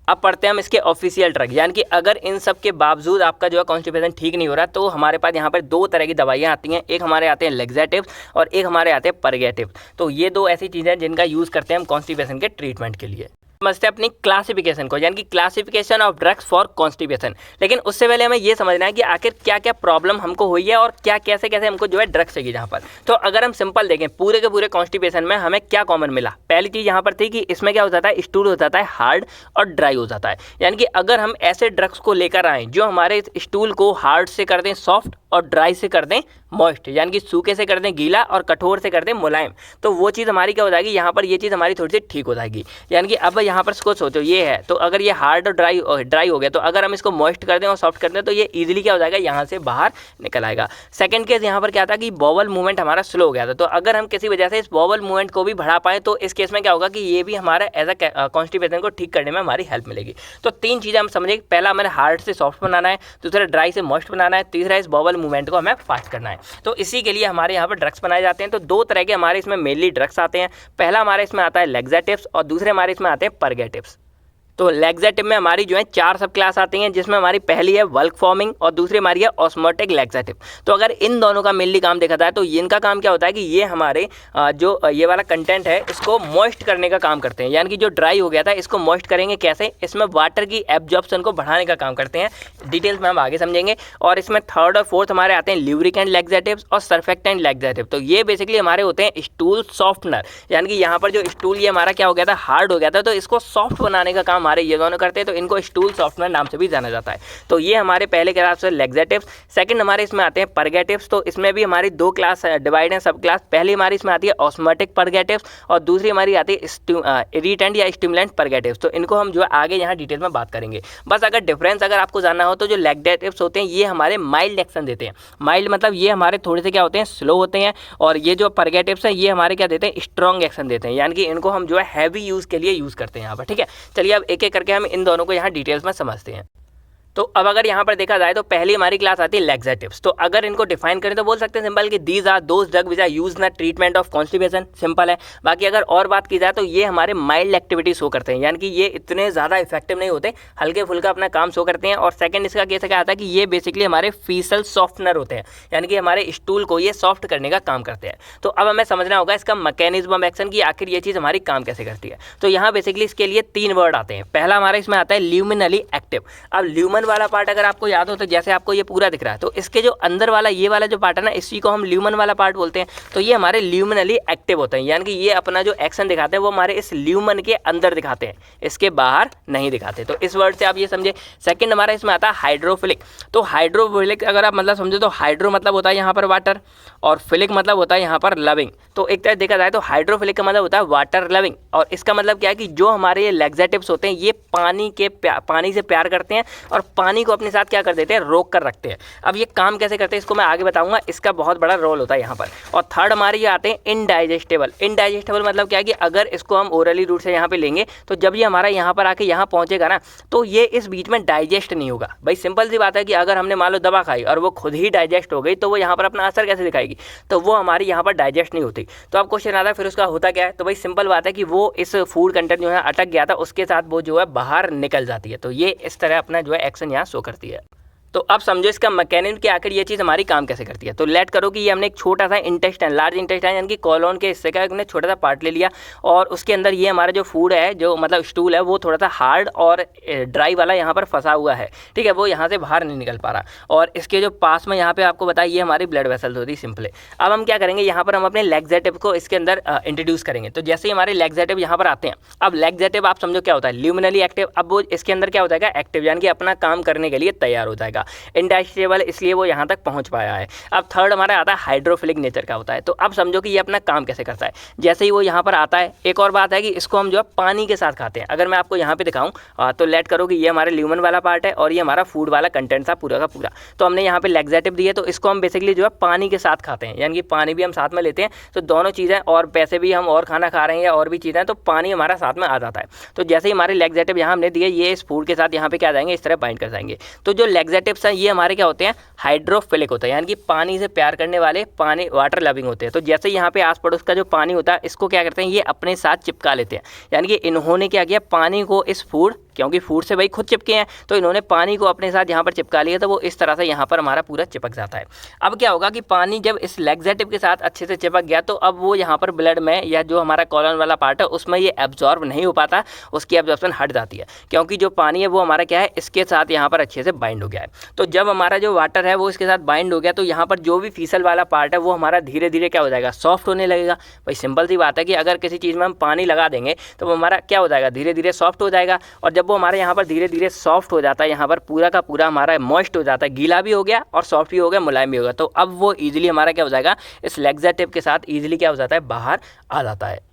अब पढ़ते हैं हम इसके ऑफिशियल ड्रग, यानी कि अगर इन सब के बावजूद आपका जो है कॉन्स्टिपेशन ठीक नहीं हो रहा तो हमारे पास यहाँ पर 2 तरह की दवाइयाँ आती हैं। एक हमारे आते हैं लैक्सेटिव्स और एक हमारे आते हैं परगेटिव। तो ये 2 ऐसी चीज़ें हैं जिनका यूज़ करते हैं हम कॉन्स्टिपेशन के ट्रीटमेंट के लिए। समझते हैं अपनी क्लासिफिकेशन को, यानी कि classification of drugs for constipation. लेकिन उससे पहले हमें ये समझना है कि आखिर क्या क्या प्रॉब्लम हमको हुई है और क्या कैसे कैसे हमको जो है ड्रग्स चाहिए जहाँ पर। तो अगर हम सिंपल देखें पूरे के पूरे कॉन्स्टिपेशन में हमें क्या कॉमन मिला, पहली चीज़ यहाँ पर थी कि इसमें क्या हो जाता है, स्टूल हो जाता है हार्ड और ड्राई हो जाता है। यानी कि अगर हम ऐसे ड्रग्स को लेकर आएँ जो हमारे स्टूल को हार्ड से कर दें सॉफ्ट और ड्राई से कर दें मॉइस्ट, यानी कि सूखे से कर दें गीला और कठोर से कर दें मुलायम, तो वो चीज़ हमारी क्या हो जाएगी, यहाँ पर ये चीज़ हमारी थोड़ी सी ठीक हो जाएगी। यानी कि अब यहाँ पर इसको सोचो ये है, तो अगर ये हार्ड और ड्राई हो गया तो अगर हम इसको मॉइस्ट कर दें और सॉफ्ट कर दें तो ये इजीली क्या हो जाएगा, यहाँ से बाहर निकल आएगा। सेकंड केस यहाँ पर क्या था कि बॉवल मूवमेंट हमारा स्लो हो गया था। तो अगर हम किसी वजह से इस बॉवल मूवमेंट को भी बढ़ा पाएँ तो इस केस में क्या होगा कि ये भी हमारा एज अ कॉन्स्टिपेशन को ठीक करने में हमारी हेल्प मिलेगी। तो 3 चीज़ें हम समझें, पहला हमें हार्ड से सॉफ्ट बनाना है, दूसरा ड्राई से मॉइस्ट बनाना है, तीसरा इस बॉवल मूवमेंट को हमें फास्ट करना है। तो इसी के लिए हमारे यहाँ पर ड्रग्स बनाए जाते हैं। तो 2 तरह के हमारे इसमें मेनली ड्रग्स आते हैं। पहला हमारे इसमें आता है लैक्सेटिव्स और दूसरे हमारे इसमें आते हैं परगेटिव्स। तो लैक्सेटिव में हमारी जो है 4 सब क्लास आती हैं, जिसमें हमारी पहली है बल्क फॉर्मिंग और दूसरी हमारी है ऑस्मोटिक लैक्सेटिव। तो अगर इन दोनों का मेनली काम देखा जाए तो इनका काम क्या होता है कि ये हमारे जो ये वाला कंटेंट है इसको मॉइस्ट करने का काम करते हैं। यानी कि जो ड्राई हो गया था इसको मॉइस्ट करेंगे कैसे, इसमें वाटर की एब्जॉर्प्शन को बढ़ाने का काम करते हैं। डिटेल्स में हम आगे समझेंगे। और इसमें 3rd और 4th हमारे आते हैं ल्यूब्रिकेंट लैक्सेटिव्स और सर्फेक्टेंट लैक्सेटिव। तो ये बेसिकली हमारे होते हैं स्टूल सॉफ्टनर, यानी कि यहाँ पर जो स्टूल ये हमारा क्या हो गया था, हार्ड हो गया था, तो इसको सॉफ्ट बनाने का काम हमारे ये दोनों करते हैं। तो इनको स्टूल सॉफ्टनर नाम से भी जाना जाता है। तो ये हमारे पहले क्लास है लैक्सेटिव्स। सेकंड हमारे इसमें आते हैं परगेटिव्स। तो इसमें भी हमारी 2 क्लास डिवाइड है, सब क्लास। पहली हमारी इसमें आती है ऑस्मोटिक परगेटिव्स और दूसरी हमारी आती है इरिटेंट या स्टिमुलेंट परगेटिव्स। तो इनको हम जो है आगे यहाँ डिटेल में बात करेंगे। बस अगर डिफरेंस अगर आपको जानना हो तो जो लैक्सेटिव्स होते हैं ये हमारे माइल्ड एक्शन देते हैं। माइल्ड मतलब ये हमारे थोड़े से क्या होते हैं, स्लो होते हैं, और ये जो परगेटिव्स हैं ये हमारे क्या देते हैं, स्ट्रॉन्ग एक्शन देते हैं। यानी कि इनको हम जो है हैवी यूज़ के लिए यूज़ करते हैं यहाँ पर। ठीक है, चलिए अब एक एक करके हम इन दोनों को यहाँ डिटेल्स में समझते हैं। तो अब अगर यहाँ पर देखा जाए तो पहली हमारी क्लास आती है लैक्सेटिव्स। तो अगर इनको डिफाइन करें तो बोल सकते हैं सिंपल कि these are those drug which are used in treatment of constipation. Simple है। बाकी अगर और बात की जाए तो ये हमारे माइल्ड एक्टिविटी शो करते हैं, यानी कि ये इतने ज़्यादा इफेक्टिव नहीं होते, हल्के फुल्का अपना काम शो करते हैं। और सेकंड इसका केस क्या आता है कि ये बेसिकली हमारे फीसल सॉफ्टनर होते हैं, यानी कि हमारे स्टूल को ये सॉफ्ट करने का काम करते हैं। तो अब हमें समझना होगा इसका मैकेनिज्म ऑफ एक्शन की आखिर ये चीज़ हमारी काम कैसे करती है। तो यहाँ बेसिकली इसके लिए 3 वर्ड आते हैं। पहला हमारा इसमें आता है ल्यूमिनली एक्टिव। अब ल्यूमन वाला पार्ट अगर आपको याद हो तो जैसे आपको ये पूरा दिख रहा है, तो इसके जो अंदर वाला ये वाला जो पार्ट है ना, इसी को हम ल्यूमन वाला पार्ट बोलते हैं। तो ये हमारे ल्यूमिनली एक्टिव होते हैं, यानी कि ये अपना जो एक्शन दिखाते हैं वो हमारे इस ल्यूमन के अंदर दिखाते हैं, इसके बाहर नहीं दिखाते। तो इस वर्ड से आप ये समझे। सेकंड हमारा इसमें आता है हाइड्रोफिलिक। तो हाइड्रोफिलिक अगर आप मतलब समझो तो हाइड्रो मतलब होता है यहाँ पर वाटर और फिलिक मतलब होता है यहाँ पर लविंग। तो एक तरह देखा जाए तो हाइड्रोफिलिक का मतलब होता है वाटर लविंग, और इसका मतलब क्या है कि जो हमारे ये लैक्सेटिव्स होते हैं ये पानी से प्यार करते हैं और पानी को अपने साथ क्या कर देते हैं, रोक कर रखते हैं। अब ये काम कैसे करते हैं इसको मैं आगे बताऊंगा, इसका बहुत बड़ा रोल होता है यहाँ पर। और थर्ड हमारे ये आते हैं इनडाइजेस्टेबल। इनडाइजेस्टेबल मतलब क्या है कि अगर इसको हम ओरली रूट से यहाँ पे लेंगे तो जब ये हमारा यहाँ पर आके यहाँ पहुँचेगा ना तो ये इस बीच में डाइजेस्ट नहीं होगा। भाई सिंपल सी बात है कि अगर हमने मान लो दवा खाई और वो खुद ही डाइजेस्ट हो गई तो वो यहाँ पर अपना असर कैसे दिखाएगी, तो वो हमारी यहाँ पर डाइजेस्ट नहीं होती। तो अब क्वेश्चन आता है फिर उसका होता क्या है, तो भाई सिंपल बात है कि वो इस फूड कंटेंट जो है अटक गया था उसके साथ वो जो है बाहर निकल जाती है। तो ये इस तरह अपना जो है एक्शन यहाँ शो करती है। तो अब समझो इसका मैकेनिज्म कि आखिर ये चीज़ हमारी काम कैसे करती है। तो लेट करो कि ये हमने एक छोटा सा इंटेस्टाइन, लार्ज इंटेस्टाइन यानी कि कॉलोन के हिस्से का हमने छोटा सा पार्ट ले लिया और उसके अंदर ये हमारा जो फूड है, जो मतलब स्टूल है, वो थोड़ा सा हार्ड और ड्राई वाला यहाँ पर फंसा हुआ है, ठीक है, वो यहाँ से बाहर नहीं निकल पा रहा। और इसके जो पास में यहाँ पे आपको बताया ये हमारी ब्लड वेसल्स होती है सिंपली। अब हम क्या करेंगे, यहाँ पर हम अपने लैक्सेटिव को इसके अंदर इंट्रोड्यूस करेंगे। तो जैसे ही हमारे लैक्सेटिव यहाँ पर आते हैं, अब लैक्सेटिव आप समझो क्या होता है, ल्यूमिनली एक्टिव। अब वो इसके अंदर क्या हो जाएगा, एक्टिव, यानी कि अपना काम करने के लिए तैयार हो जाएगा। इंडाइजेस्टेबल इसलिए वो यहाँ तक पहुँच पाया है। अब थर्ड हमारा आता है हाइड्रोफिलिक नेचर का होता है। तो अब समझो कि ये अपना काम कैसे करता है। जैसे ही वो यहाँ पर आता है, एक और बात है कि इसको हम जो है पानी के साथ खाते हैं। अगर मैं आपको यहाँ पे दिखाऊं तो लेट करो कि ये हमारे ल्यूमन वाला पार्ट है और ये हमारा फूड वाला कंटेंट था पूरा का पूरा। तो हमने यहाँ पे लैक्सेटिव दिए, तो इसको हम बेसिकली जो है पानी के साथ खाते हैं, यानी कि पानी भी हम साथ में लेते हैं। तो दोनों चीज़ें, और पैसे भी हम और खाना खा रहे हैं या और भी चीज़ें, तो पानी हमारा साथ में आ जाता है। तो जैसे ही हमारे लैक्सेटिव यहाँ हमने दिए, ये इस फूड के साथ यहाँ पे क्या आ जाएंगे, इस तरह बाइंड कर जाएंगे। तो जो लैक्सेटिव्स हैं ये हमारे क्या होते हैं, हाइड्रोफिलिक होता है, यानी कि पानी से प्यार करने वाले, पानी वाटर लविंग होते हैं। तो जैसे यहाँ पे आस पड़ोस का जो पानी होता है, इसको क्या करते हैं, ये अपने साथ चिपका लेते हैं। यानी कि इन्होंने क्या किया, पानी को इस फूड, क्योंकि फूड से भाई खुद चिपके हैं, तो इन्होंने पानी को अपने साथ यहाँ पर चिपका लिया। तो वो इस तरह से यहाँ पर हमारा पूरा चिपक जाता है। अब क्या होगा कि पानी जब इस लैक्सेटिव के साथ अच्छे से चिपक गया, तो अब वो यहाँ पर ब्लड में या जो हमारा कॉलन वाला पार्ट है उसमें ये एब्जॉर्ब नहीं हो पाता, उसकी एब्जॉर्प्शन हट जाती है, क्योंकि जो पानी है वो हमारा क्या है, इसके साथ यहाँ पर अच्छे से बाइंड हो गया है। तो जब हमारा जो वाटर है वो इसके साथ बाइंड हो गया, तो यहाँ पर जो भी फीसल वाला पार्ट है वो हमारा धीरे धीरे क्या हो जाएगा, सॉफ्ट होने लगेगा। भाई सिंपल सी बात है कि अगर किसी चीज़ में हम पानी लगा देंगे तो वो हमारा क्या हो जाएगा, धीरे धीरे सॉफ्ट हो जाएगा। और जब वो हमारे यहाँ पर धीरे धीरे सॉफ्ट हो जाता है, यहाँ पर पूरा का पूरा हमारा मॉइस्ट हो जाता है, गीला भी हो गया और सॉफ्ट भी हो गया, मुलायम भी हो गया। तो अब वो इजीली हमारा क्या हो जाएगा, इस लैक्सेटिव के साथ इजीली क्या हो जाता है, बाहर आ जाता है।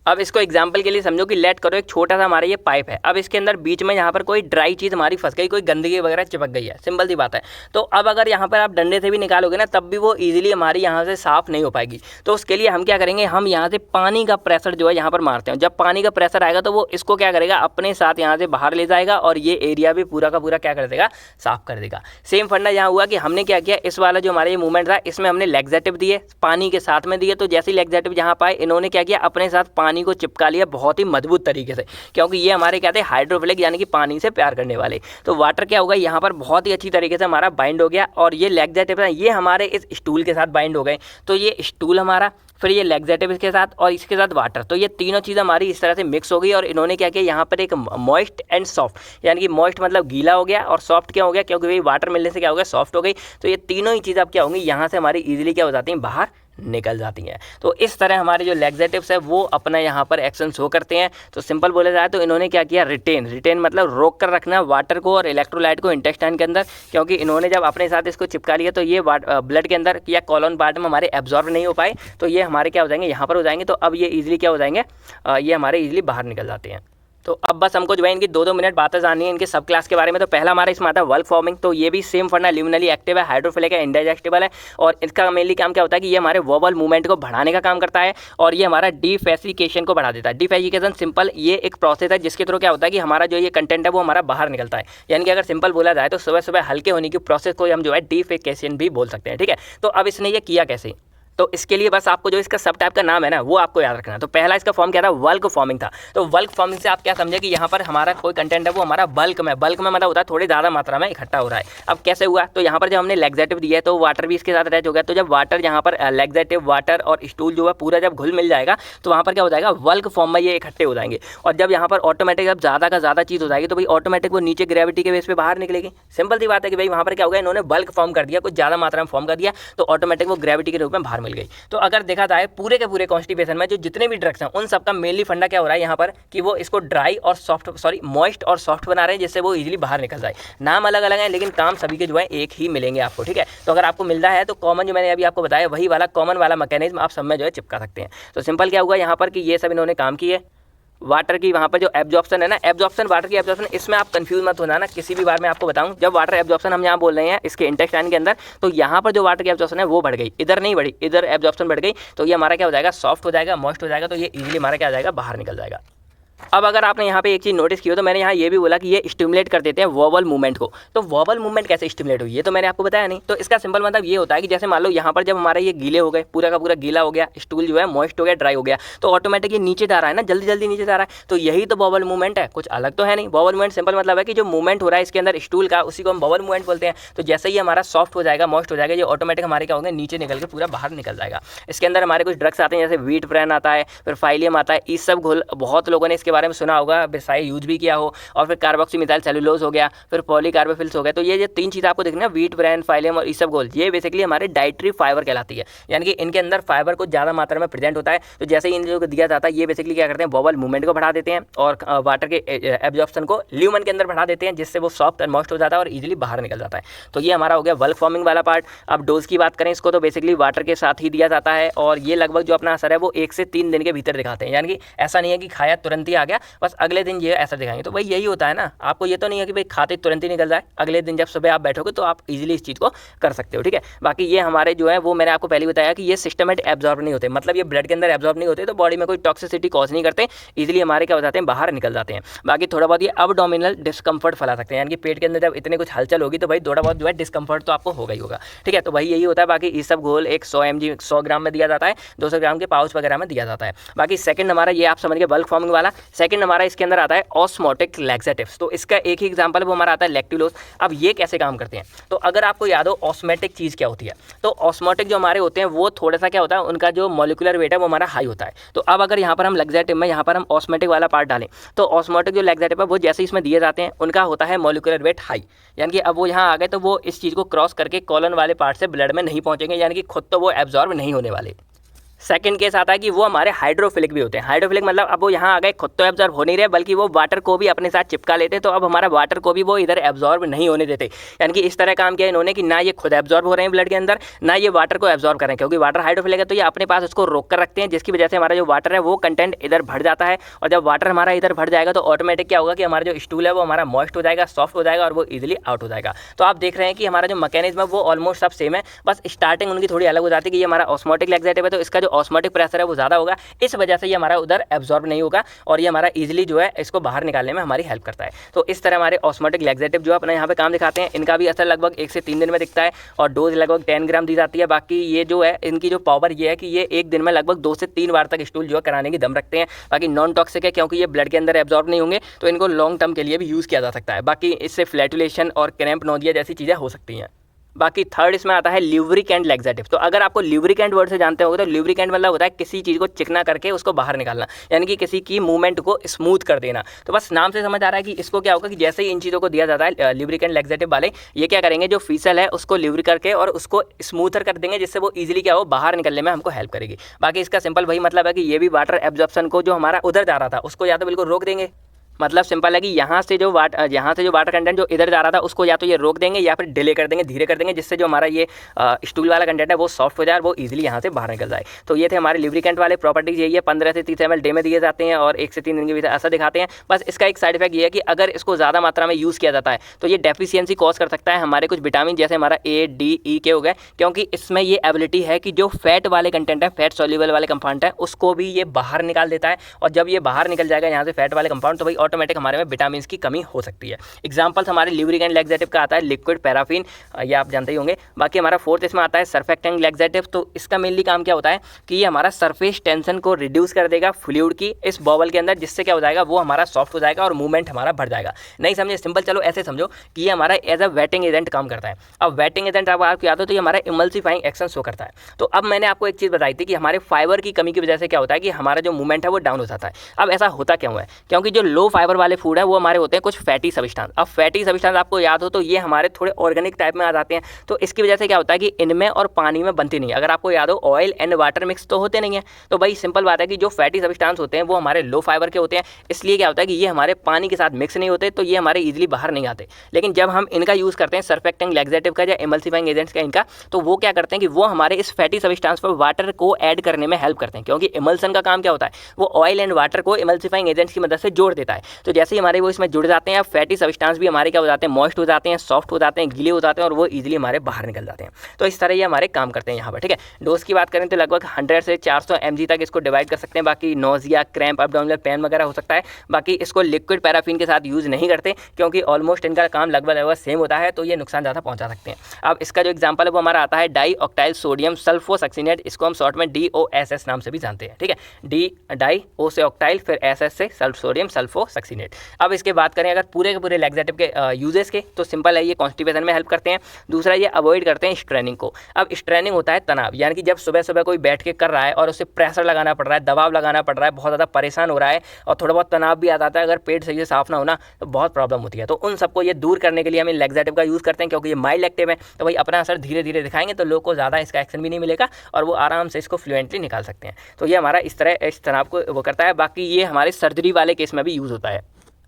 अब इसको एग्जाम्पल के लिए समझो कि लेट करो एक छोटा सा हमारा ये पाइप है। अब इसके अंदर बीच में यहाँ पर कोई ड्राई चीज़ हमारी फंस गई, कोई गंदगी वगैरह चिपक गई है, सिंपल सी बात है। तो अब अगर यहाँ पर आप डंडे से भी निकालोगे ना, तब भी वो इजीली हमारी यहाँ से साफ़ नहीं हो पाएगी। तो उसके लिए हम क्या करेंगे, हम यहाँ से पानी का प्रेशर जो है यहाँ पर मारते हैं। जब पानी का प्रेशर आएगा तो वो इसको क्या करेगा, अपने साथ यहाँ से बाहर ले जाएगा और ये एरिया भी पूरा का पूरा क्या कर देगा, साफ कर देगा। सेम फंडा यहाँ हुआ कि हमने क्या किया, इस वाला जो हमारा ये मूवमेंट था इसमें हमने लैक्सेटिव दिए, पानी के साथ में दिए। तो जैसे लैक्सेटिव यहाँ पाए, इन्होंने क्या किया, अपने साथ पानी को चिपका लिया बहुत ही मजबूत तरीके से, क्योंकि ये हमारे क्या थे, हाइड्रोफिलिक, यानी कि पानी से प्यार करने वाले। तो वाटर क्या होगा, यहाँ पर बहुत ही अच्छी तरीके से हमारा बाइंड हो गया और ये लैक्सेटिव है ये हमारे इस स्टूल के साथ बाइंड हो गए। तो ये स्टूल हमारा, फिर ये लैक्सेटिव इसके साथ और इसके साथ वाटर, तो ये तीनों चीज़ें हमारी इस तरह से मिक्स हो गई। और इन्होंने क्या किया, यहाँ पर एक मॉइस्ट एंड सॉफ्ट, यानी कि मॉइस्ट मतलब गीला हो गया और सॉफ्ट क्या हो गया, क्योंकि भाई वाटर मिलने से क्या हो गया, सॉफ्ट हो गई। तो ये तीनों ही चीज़ अब क्या होंगी, यहाँ से हमारी ईजिली क्या हो जाती हैं, बाहर निकल जाती हैं। तो इस तरह हमारे जो लैक्सेटिव्स है वो अपना यहाँ पर एक्शन शो करते हैं। तो सिंपल बोला जाए तो इन्होंने क्या किया, रिटेन मतलब रोक कर रखना वाटर को और इलेक्ट्रोलाइट को इंटेस्टाइन के अंदर, क्योंकि इन्होंने जब अपने साथ इसको चिपका लिया तो ये ब्लड के अंदर या कॉलोन पार्ट में हमारे एब्जॉर्ब नहीं हो पाए, तो ये हमारे क्या हो जाएंगे, यहाँ पर हो जाएंगे। तो अब ये ईजिली क्या हो जाएंगे, ये हमारे ईजिली बाहर निकल जाते हैं। तो अब बस हमको जो है इनकी 2-2 मिनट बातें जाननी है इनके सब क्लास के बारे में। तो पहला हमारा इसमें आता है बल्क फॉर्मिंग। तो ये भी सेम फंडा, ल्यूमिनली एक्टिव है, हाइड्रोफिलिक है, इंडाइजेस्टिबल है और इसका मेनली काम क्या होता है कि ये हमारे वर्बल मूवमेंट को बढ़ाने का काम करता है और ये हमारा डिफेसिकेशन को बढ़ा देता है। डिफेसिकेशन सिंपल ये एक प्रोसेस है जिसके थ्रू क्या होता है कि हमारा जो ये कंटेंट है वो हमारा बाहर निकलता है। यानी कि अगर सिंपल बोला जाए तो सुबह सुबह हल्के होने की प्रोसेस को हम जो है डिफेकेशन भी बोल सकते हैं, ठीक है। तो अब इसने ये किया कैसे, तो इसके लिए बस आपको जो इसका सब टाइप का नाम है ना वो आपको याद रखना है। तो पहला इसका फॉर्म क्या था, बल्क फॉर्मिंग था। तो बल्क फॉर्मिंग से आप क्या समझे कि यहाँ पर हमारा कोई कंटेंट है वो हमारा बल्क में मतलब होता है थोड़ी ज़्यादा मात्रा में इकट्ठा हो रहा है। अब कैसे हुआ, तो यहाँ पर जब हमने लैक्सेटिव दिया है तो वाटर भी इसके साथ अटैच हो गया। तो जब वाटर यहाँ पर लैक्सेटिव, वाटर और स्टूल जो है पूरा जब घुल मिल जाएगा तो वहाँ पर क्या हो जाएगा, बल्क फॉर्म में ये इकट्ठे हो जाएंगे। और जब यहाँ पर ऑटोमेटिक अब ज़्यादा का ज़्यादा चीज़ हो जाएगी तो भाई ऑटोमेटिक वो नीचे ग्रेविटी के बेस पे बाहर निकलेगी। सिंपल सी बात है कि भाई वहाँ पर क्या हो गया, इन्होंने बल्क फॉर्म कर दिया, कुछ ज़्यादा मात्रा में फॉर्म कर दिया तो ऑटोमेटिक वो ग्रेविटी के रूप में बाहर मिल गई। तो अगर देखा जाए पूरे के पूरे कॉन्स्टिपेशन में जो जितने भी ड्रग्स हैं उन सबका मेनली फंडा क्या हो रहा है यहाँ पर कि वो इसको ड्राई और मॉइस्ट और सॉफ्ट बना रहे हैं जिससे वो इजीली बाहर निकल जाए। नाम अलग अलग हैं लेकिन काम सभी के जो है एक ही मिलेंगे आपको, ठीक है। तो अगर आपको मिल रहा है तो कॉमन जो मैंने अभी आपको बताया वही वाला कॉमन वाला मैकेनिज्म आप सब में जो है चिपका सकते हैं। तो सिंपल क्या हुआ यहाँ पर कि ये सब इन्होंने काम किए। वाटर की वहाँ पर जो एब्जॉर्प्शन है ना, एब्जॉर्प्शन वाटर की एब्जॉर्प्शन, इसमें आप कंफ्यूज मत होना ना किसी भी बार में आपको बताऊं। जब वाटर एब्जॉर्प्शन हम यहाँ बोल रहे हैं इसके इंटेस्टाइन के अंदर, तो यहाँ पर जो वाटर की एब्जॉर्प्शन है वो बढ़ गई, इधर नहीं बढ़ी, इधर एब्जॉर्प्शन बढ़ गई। तो ये हमारा क्या हो जाएगा, सॉफ्ट हो जाएगा, मॉइस्ट हो जाएगा। तो ये इजीली हमारा क्या हो जाएगा, बाहर निकल जाएगा। अब अगर आपने यहाँ पे एक चीज़ नोटिस की हो तो मैंने यहाँ ये भी बोला कि ये स्टिमुलेट कर देते हैं वोवल मूवमेंट को। तो वोवल मूवमेंट कैसे स्टिमुलेट हुई ये तो मैंने आपको बताया नहीं। तो इसका सिंपल मतलब ये होता है कि जैसे मान लो यहाँ पर जब हमारे ये गीले हो गए, पूरा का पूरा गीला हो गया, स्टूल जो है मॉइस्ट हो गया, ड्राई हो गया, तो ऑटोमेटिक ये नीचे जा रहा है ना, जल्दी जल्दी नीचे जा रहा है। तो यही तो वोवल मूवमेंट है, कुछ अलग तो है नहीं। वोवल मूवमेंट सिंपल मतलब है कि जो मूवमेंट हो रहा है इसके अंदर स्टूल का, उसी को हम वोवल मूवमेंट बोलते हैं। तो जैसे ही हमारा सॉफ्ट हो जाएगा, मॉइस्ट हो जाएगा, ये ऑटोमेटिक हमारे क्या होंगे, नीचे निकल के पूरा बाहर निकल जाएगा। इसके अंदर हमारे कुछ ड्रग्स आते हैं, जैसे वीट ब्रेन आता है, फिर फाइलियम आता है। इस सब घोल बहुत लोगों ने इसके बारे में सुना होगा, शायद यूज भी किया हो। और फिर कार्बोक्सीमिथाइल सेलुलोज हो गया, फिर पॉलीकार्बोफिल्स हो गया। तो ये 3 चीज़ आपको देखना, वीट ब्रेन, फाइलियम और इसबगोल, ये बेसिकली हमारे डाइटरी फाइबर कहलाती है, यानी कि इनके अंदर फाइबर को ज़्यादा मात्रा में प्रेजेंट होता है। तो जैसे ही इन को दिया जाता है, ये बेसिकली क्या करते हैं, वोवल मूवमेंट को बढ़ा देते हैं और वाटर के एब्जॉर्प्शन को ल्यूमन के अंदर बढ़ा देते हैं, जिससे वो सॉफ्ट एंड मॉइस्ट हो जाता है और इजीली बाहर निकल जाता है। तो ये हमारा हो गया बल्क फॉर्मिंग वाला पार्ट। अब डोज की बात करें इसको, तो बेसिकली वाटर के साथ ही दिया जाता है और ये लगभग जो अपना असर है वो 1 से 3 दिन के भीतर दिखाते हैं, यानी कि ऐसा नहीं है कि खाया तुरंत ही आ गया, बस अगले दिन ये ऐसा दिखाएंगे। तो भाई यही होता है ना, आपको ये तो नहीं है कि भाई खाते तुरंत ही निकल जाए, अगले दिन जब सुबह आप बैठोगे तो आप इजीली इस चीज़ को कर सकते हो, ठीक है। बाकी ये हमारे जो है वो मैंने आपको पहले बताया कि ये सिस्टमेटिक एब्जॉर्ब नहीं होते, मतलब ये ब्लड के अंदर एब्जॉर्ब नहीं होते, तो बॉडी में कोई टॉक्सिसिटी कॉज नहीं करते, इजीली हमारे क्या हो जाते हैं, बाहर निकल जाते हैं। बाकी थोड़ा बहुत ये अबडोमिनल डिस्कम्फर्ट फैला सकते हैं, यानी कि पेट के अंदर जब इतने कुछ हलचल होगी तो भाई थोड़ा बहुत जो है डिस्कम्फर्ट तो आपको होगा ही होगा, ठीक है। तो भाई यही होता है। बाकी ये सब घोल एक 100 mg 100 ग्राम में दिया जाता है, 200 ग्राम के पाउच वगैरह में दिया जाता है। बाकी सेकंड हमारा ये आप समझ गए बल्क फॉर्मिंग वाला। सेकंड हमारा इसके अंदर आता है ऑस्मोटिक लैक्सेटिव्स। तो इसका एक ही एग्जांपल वो हमारा आता है लैक्टुलोज। अब ये कैसे काम करते हैं, तो अगर आपको याद हो ऑस्मोटिक चीज़ क्या होती है, तो ऑस्मोटिक जो हमारे होते हैं वो थोड़ा सा क्या होता है, उनका जो मॉलिक्यूलर वेट है वो हमारा हाई होता है। तो अब अगर यहाँ पर हम लैक्सेटिव में यहाँ पर हम ऑस्मोटिक वाला पार्ट डालें, तो ऑस्मोटिक जो लैक्सेटिव है वो जैसे इसमें दिए जाते हैं उनका होता है मॉलिक्यूलर वेट हाई, यानी कि अब वो यहाँ आ गए तो वो इस चीज़ को क्रॉस करके कॉलन वाले पार्ट से ब्लड में नहीं पहुँचेंगे, यानी कि खुद तो वो एब्जॉर्ब नहीं होने वाले। सेकंड केस आता है कि वो हमारे हाइड्रोफिलिक भी होते हैं। हाइड्रोफिलिक मतलब अब वो यहाँ आ गए, खुद तो एब्जॉर्ब हो नहीं रहे बल्कि वो वाटर को भी अपने साथ चिपका लेते, तो अब हमारा वाटर को भी वो इधर एब्जॉर्ब नहीं होने देते। यानी कि इस तरह काम किया इन्होंने कि ना ये खुद एब्जॉर्ब हो रहे हैं ब्लड के अंदर, ना ये वाटर को एब्जॉर्ब करें, क्योंकि वाटर हाइड्रोफिलिक है तो ये अपने पास उसको रोक कर रखते हैं, जिसकी वजह से हमारा जो वाटर है वो कंटेंट इधर बढ़ जाता है। और जब वाटर हमारा इधर बढ़ जाएगा तो ऑटोमेटिक क्या होगा कि हमारा जो स्टूल है वो हमारा मॉइस्ट हो जाएगा, सॉफ्ट हो जाएगा और वो इजीली आउट हो जाएगा। तो आप देख रहे हैं कि हमारा जो मैकेनिज्म है वो ऑलमोस्ट सब सेम है, बस स्टार्टिंग उनकी थोड़ी अलग हो जाती है कि ये हमारा ऑस्मोटिक लैक्सेटिव है, तो इसका जो ऑस्मोटिक प्रेशर है वो ज़्यादा होगा, इस वजह से ये हमारा उधर एब्जॉर्ब नहीं होगा और ये हमारा इजीली जो है इसको बाहर निकालने में हमारी हेल्प करता है। तो इस तरह हमारे ऑस्मोटिक लैक्सेटिव जो अपने यहाँ पे काम दिखाते हैं, इनका भी असर लगभग 1 से 3 दिन में दिखता है और डोज लगभग 10 ग्राम दी जाती है। बाकी ये जो है इनकी जो पावर ये है कि ये एक दिन में लगभग 2 से 3 बार तक स्टूल जो है कराने की दम रखते हैं। बाकी नॉन टॉक्सिक है, क्योंकि ये ब्लड के अंदर एब्जॉर्ब नहीं होंगे, तो इनको लॉन्ग टर्म के लिए भी यूज़ किया जा सकता है। बाकी इससे फ्लैटुलेशन और क्रैम्प नोजिया जैसी चीज़ें हो सकती हैं। बाकी थर्ड इसमें आता है ल्यूब्रिकेंट लैक्सेटिव। तो अगर आपको ल्यूब्रिकेंट वर्ड से जानते हो तो ल्यूब्रिकेंट मतलब होता है किसी चीज़ को चिकना करके उसको बाहर निकालना, यानी कि किसी की मूवमेंट को स्मूथ कर देना। तो बस नाम से समझ आ रहा है कि इसको क्या होगा कि जैसे ही इन चीज़ों को दिया जाता है ल्यूब्रिकेंट लैक्सेटिव वाले, ये क्या करेंगे, जो फीसल है उसको ल्यूब्रिक करके और उसको स्मूथर कर देंगे, जिससे वो इजीली क्या हो बाहर निकलने में हमको हेल्प करेगी। बाकी इसका सिंपल वही मतलब है कि ये भी वाटर एब्जॉर्प्शन को जो हमारा उधर जा रहा था उसको या तो बिल्कुल रोक देंगे, मतलब सिंपल है कि यहाँ से जो वाटर कंटेंट जो इधर जा रहा था उसको या तो ये रोक देंगे या फिर डिले कर देंगे, धीरे कर देंगे, जिससे जो हमारा ये स्टूल वाला कंटेंट है वो सॉफ्ट हो जाए और वो इजीली यहाँ से बाहर निकल जाए। तो ये थे हमारे ल्यूब्रिकेंट वाले प्रॉपर्टीज़, यही है 15 से 30 ml डे में दिए जाते हैं और 1 से 3 दिन के भीतर ऐसा दिखाते हैं। बस इसका एक साइड इफेक्ट ये है कि अगर इसको ज़्यादा मात्रा में यूज़ किया जाता है तो ये डेफिशिएंसी कॉज कर सकता है हमारे कुछ विटामिन, जैसे हमारा A, D, E के हो गए, क्योंकि इसमें ये एबिलिटी है कि जो फैट वाले कंटेंट है, फैट सॉल्यूबल वाले कंपाउंड है, उसको भी ये बाहर निकाल देता है। और जब ये बाहर निकल जाएगा यहाँ से फैट वाले कंपाउंड, तो भाई ऑटोमेटिक हमारे में विटामिन की कमी हो सकती है। एग्जांपल्स हमारे ल्यूब्रिकेंट लैक्सेटिव का आता है लिक्विड पैराफिन, ये आप जानते ही होंगे। बाकी हमारा फोर्थ इसमें आता है सर्फेक्टेंट लैक्सेटिव। तो इसका मेनली काम क्या होता है कि ये हमारा सरफेस टेंशन को रिड्यूस कर देगा फ्लूइड की इस बॉबल के अंदर, जिससे क्या हो जाएगा वो हमारा सॉफ्ट हो जाएगा और मूवमेंट हमारा बढ़ जाएगा। नहीं समझे सिंपल, चलो ऐसे समझो कि ये हमारा एज अ वेटिंग एजेंट काम करता है। अब वेटिंग एजेंट आपको याद हो तो ये हमारा इमल्सिफाइंग एक्शन शो करता है। तो अब मैंने आपको एक चीज़ बताई थी कि हमारे फाइबर की कमी की वजह से क्या होता है कि हमारा जो मूवमेंट है वो डाउन हो जाता है। अब ऐसा होता क्यों है, क्योंकि जो लो फाइबर वाले फूड है वो हमारे होते हैं कुछ फैटी सब्सटेंस। अब फैटी सब्सटेंस आपको याद हो तो ये हमारे थोड़े ऑर्गेनिक टाइप में आ जाते हैं। तो इसकी वजह से क्या होता है कि इनमें और पानी में बनती नहीं है। अगर आपको याद हो ऑयल एंड वाटर मिक्स तो होते नहीं है। तो भाई सिंपल बात है कि जो फैटी सब्सटेंस होते हैं वो हमारे लो फाइबर के होते हैं, इसलिए क्या होता है कि ये हमारे पानी के साथ मिक्स नहीं होते, तो ये हमारे इजीली बाहर नहीं आते। लेकिन जब हम इनका यूज़ करते हैं सर्फेक्टेंट लैक्सेटिव का या इमल्सिफाइंग एजेंट्स का इनका, तो वो क्या करते हैं कि वो हमारे इस फैटी सब्सटेंस पर वाटर को ऐड करने में हेल्प करते हैं। क्योंकि इमल्सन का काम क्या होता है, वो ऑयल एंड वाटर को इमल्सिफाइंग एजेंट्स की मदद से जोड़ देता है। है। तो जैसे ही हमारे वो इसमें जुड़ जाते हैं, फैटी सब्सटेंस भी हमारे क्या हो जाते हैं, मॉइस्ट हो जाते हैं, सॉफ्ट हो जाते हैं, गीले हो जाते हैं और वो ईजिली हमारे बाहर निकल जाते हैं। तो इस तरह ये हमारे काम करते हैं यहाँ पर, ठीक है। डोज की बात करें तो लगभग 100 से 400 mg तक इसको डिवाइड कर सकते हैं। बाकी नोजिया, क्रैम्प, एब्डोमिनल पेन वगैरह हो सकता है। बाकी इसको लिक्विड पैराफिन के साथ यूज़ नहीं करते क्योंकि ऑलमोस्ट इनका काम लगभग सेम होता है, तो ये नुकसान ज़्यादा पहुँचा सकते हैं। अब इसका जो एग्जाम्पल है वो हमारा आता है डाई ऑक्टाइल सोडियम सल्फोसक्सिनेट, इसको हम शॉर्ट में DOSS नाम से भी जानते हैं, ठीक है। डी डाई ओ से ऑक्टाइल, फिर SS से सोडियम सल्फोसक्सिनेट। अब इसके बात करें अगर पूरे के पूरे लैक्सेटिव के यूजेस के, तो सिंपल है, ये कॉन्स्टिपेशन में हेल्प करते हैं। दूसरा, ये अवॉइड करते हैं स्ट्रेनिंग को। अब स्ट्रेनिंग होता है तनाव, यानी कि जब सुबह सुबह कोई बैठ के कर रहा है और उसे प्रेशर लगाना पड़ रहा है, दबाव लगाना पड़ रहा है, बहुत ज़्यादा परेशान हो रहा है और थोड़ा बहुत तनाव भी आ जाता है, अगर पेट सही से साफ ना होना तो बहुत प्रॉब्लम होती है। तो उन सबको ये दूर करने के लिए हम लैक्सेटिव का यूज़ करते हैं, क्योंकि ये माइल्ड एक्टिव है, तो भाई अपना असर धीरे धीरे दिखाएंगे तो लोग को ज़्यादा इसका एक्शन भी नहीं मिलेगा और वो आराम से इसको फ्लुएंटली निकाल सकते हैं। तो ये हमारा इस तरह इस तनाव को वो करता है। बाकी ये हमारे सर्जरी वाले केस में भी यूज़ होता है।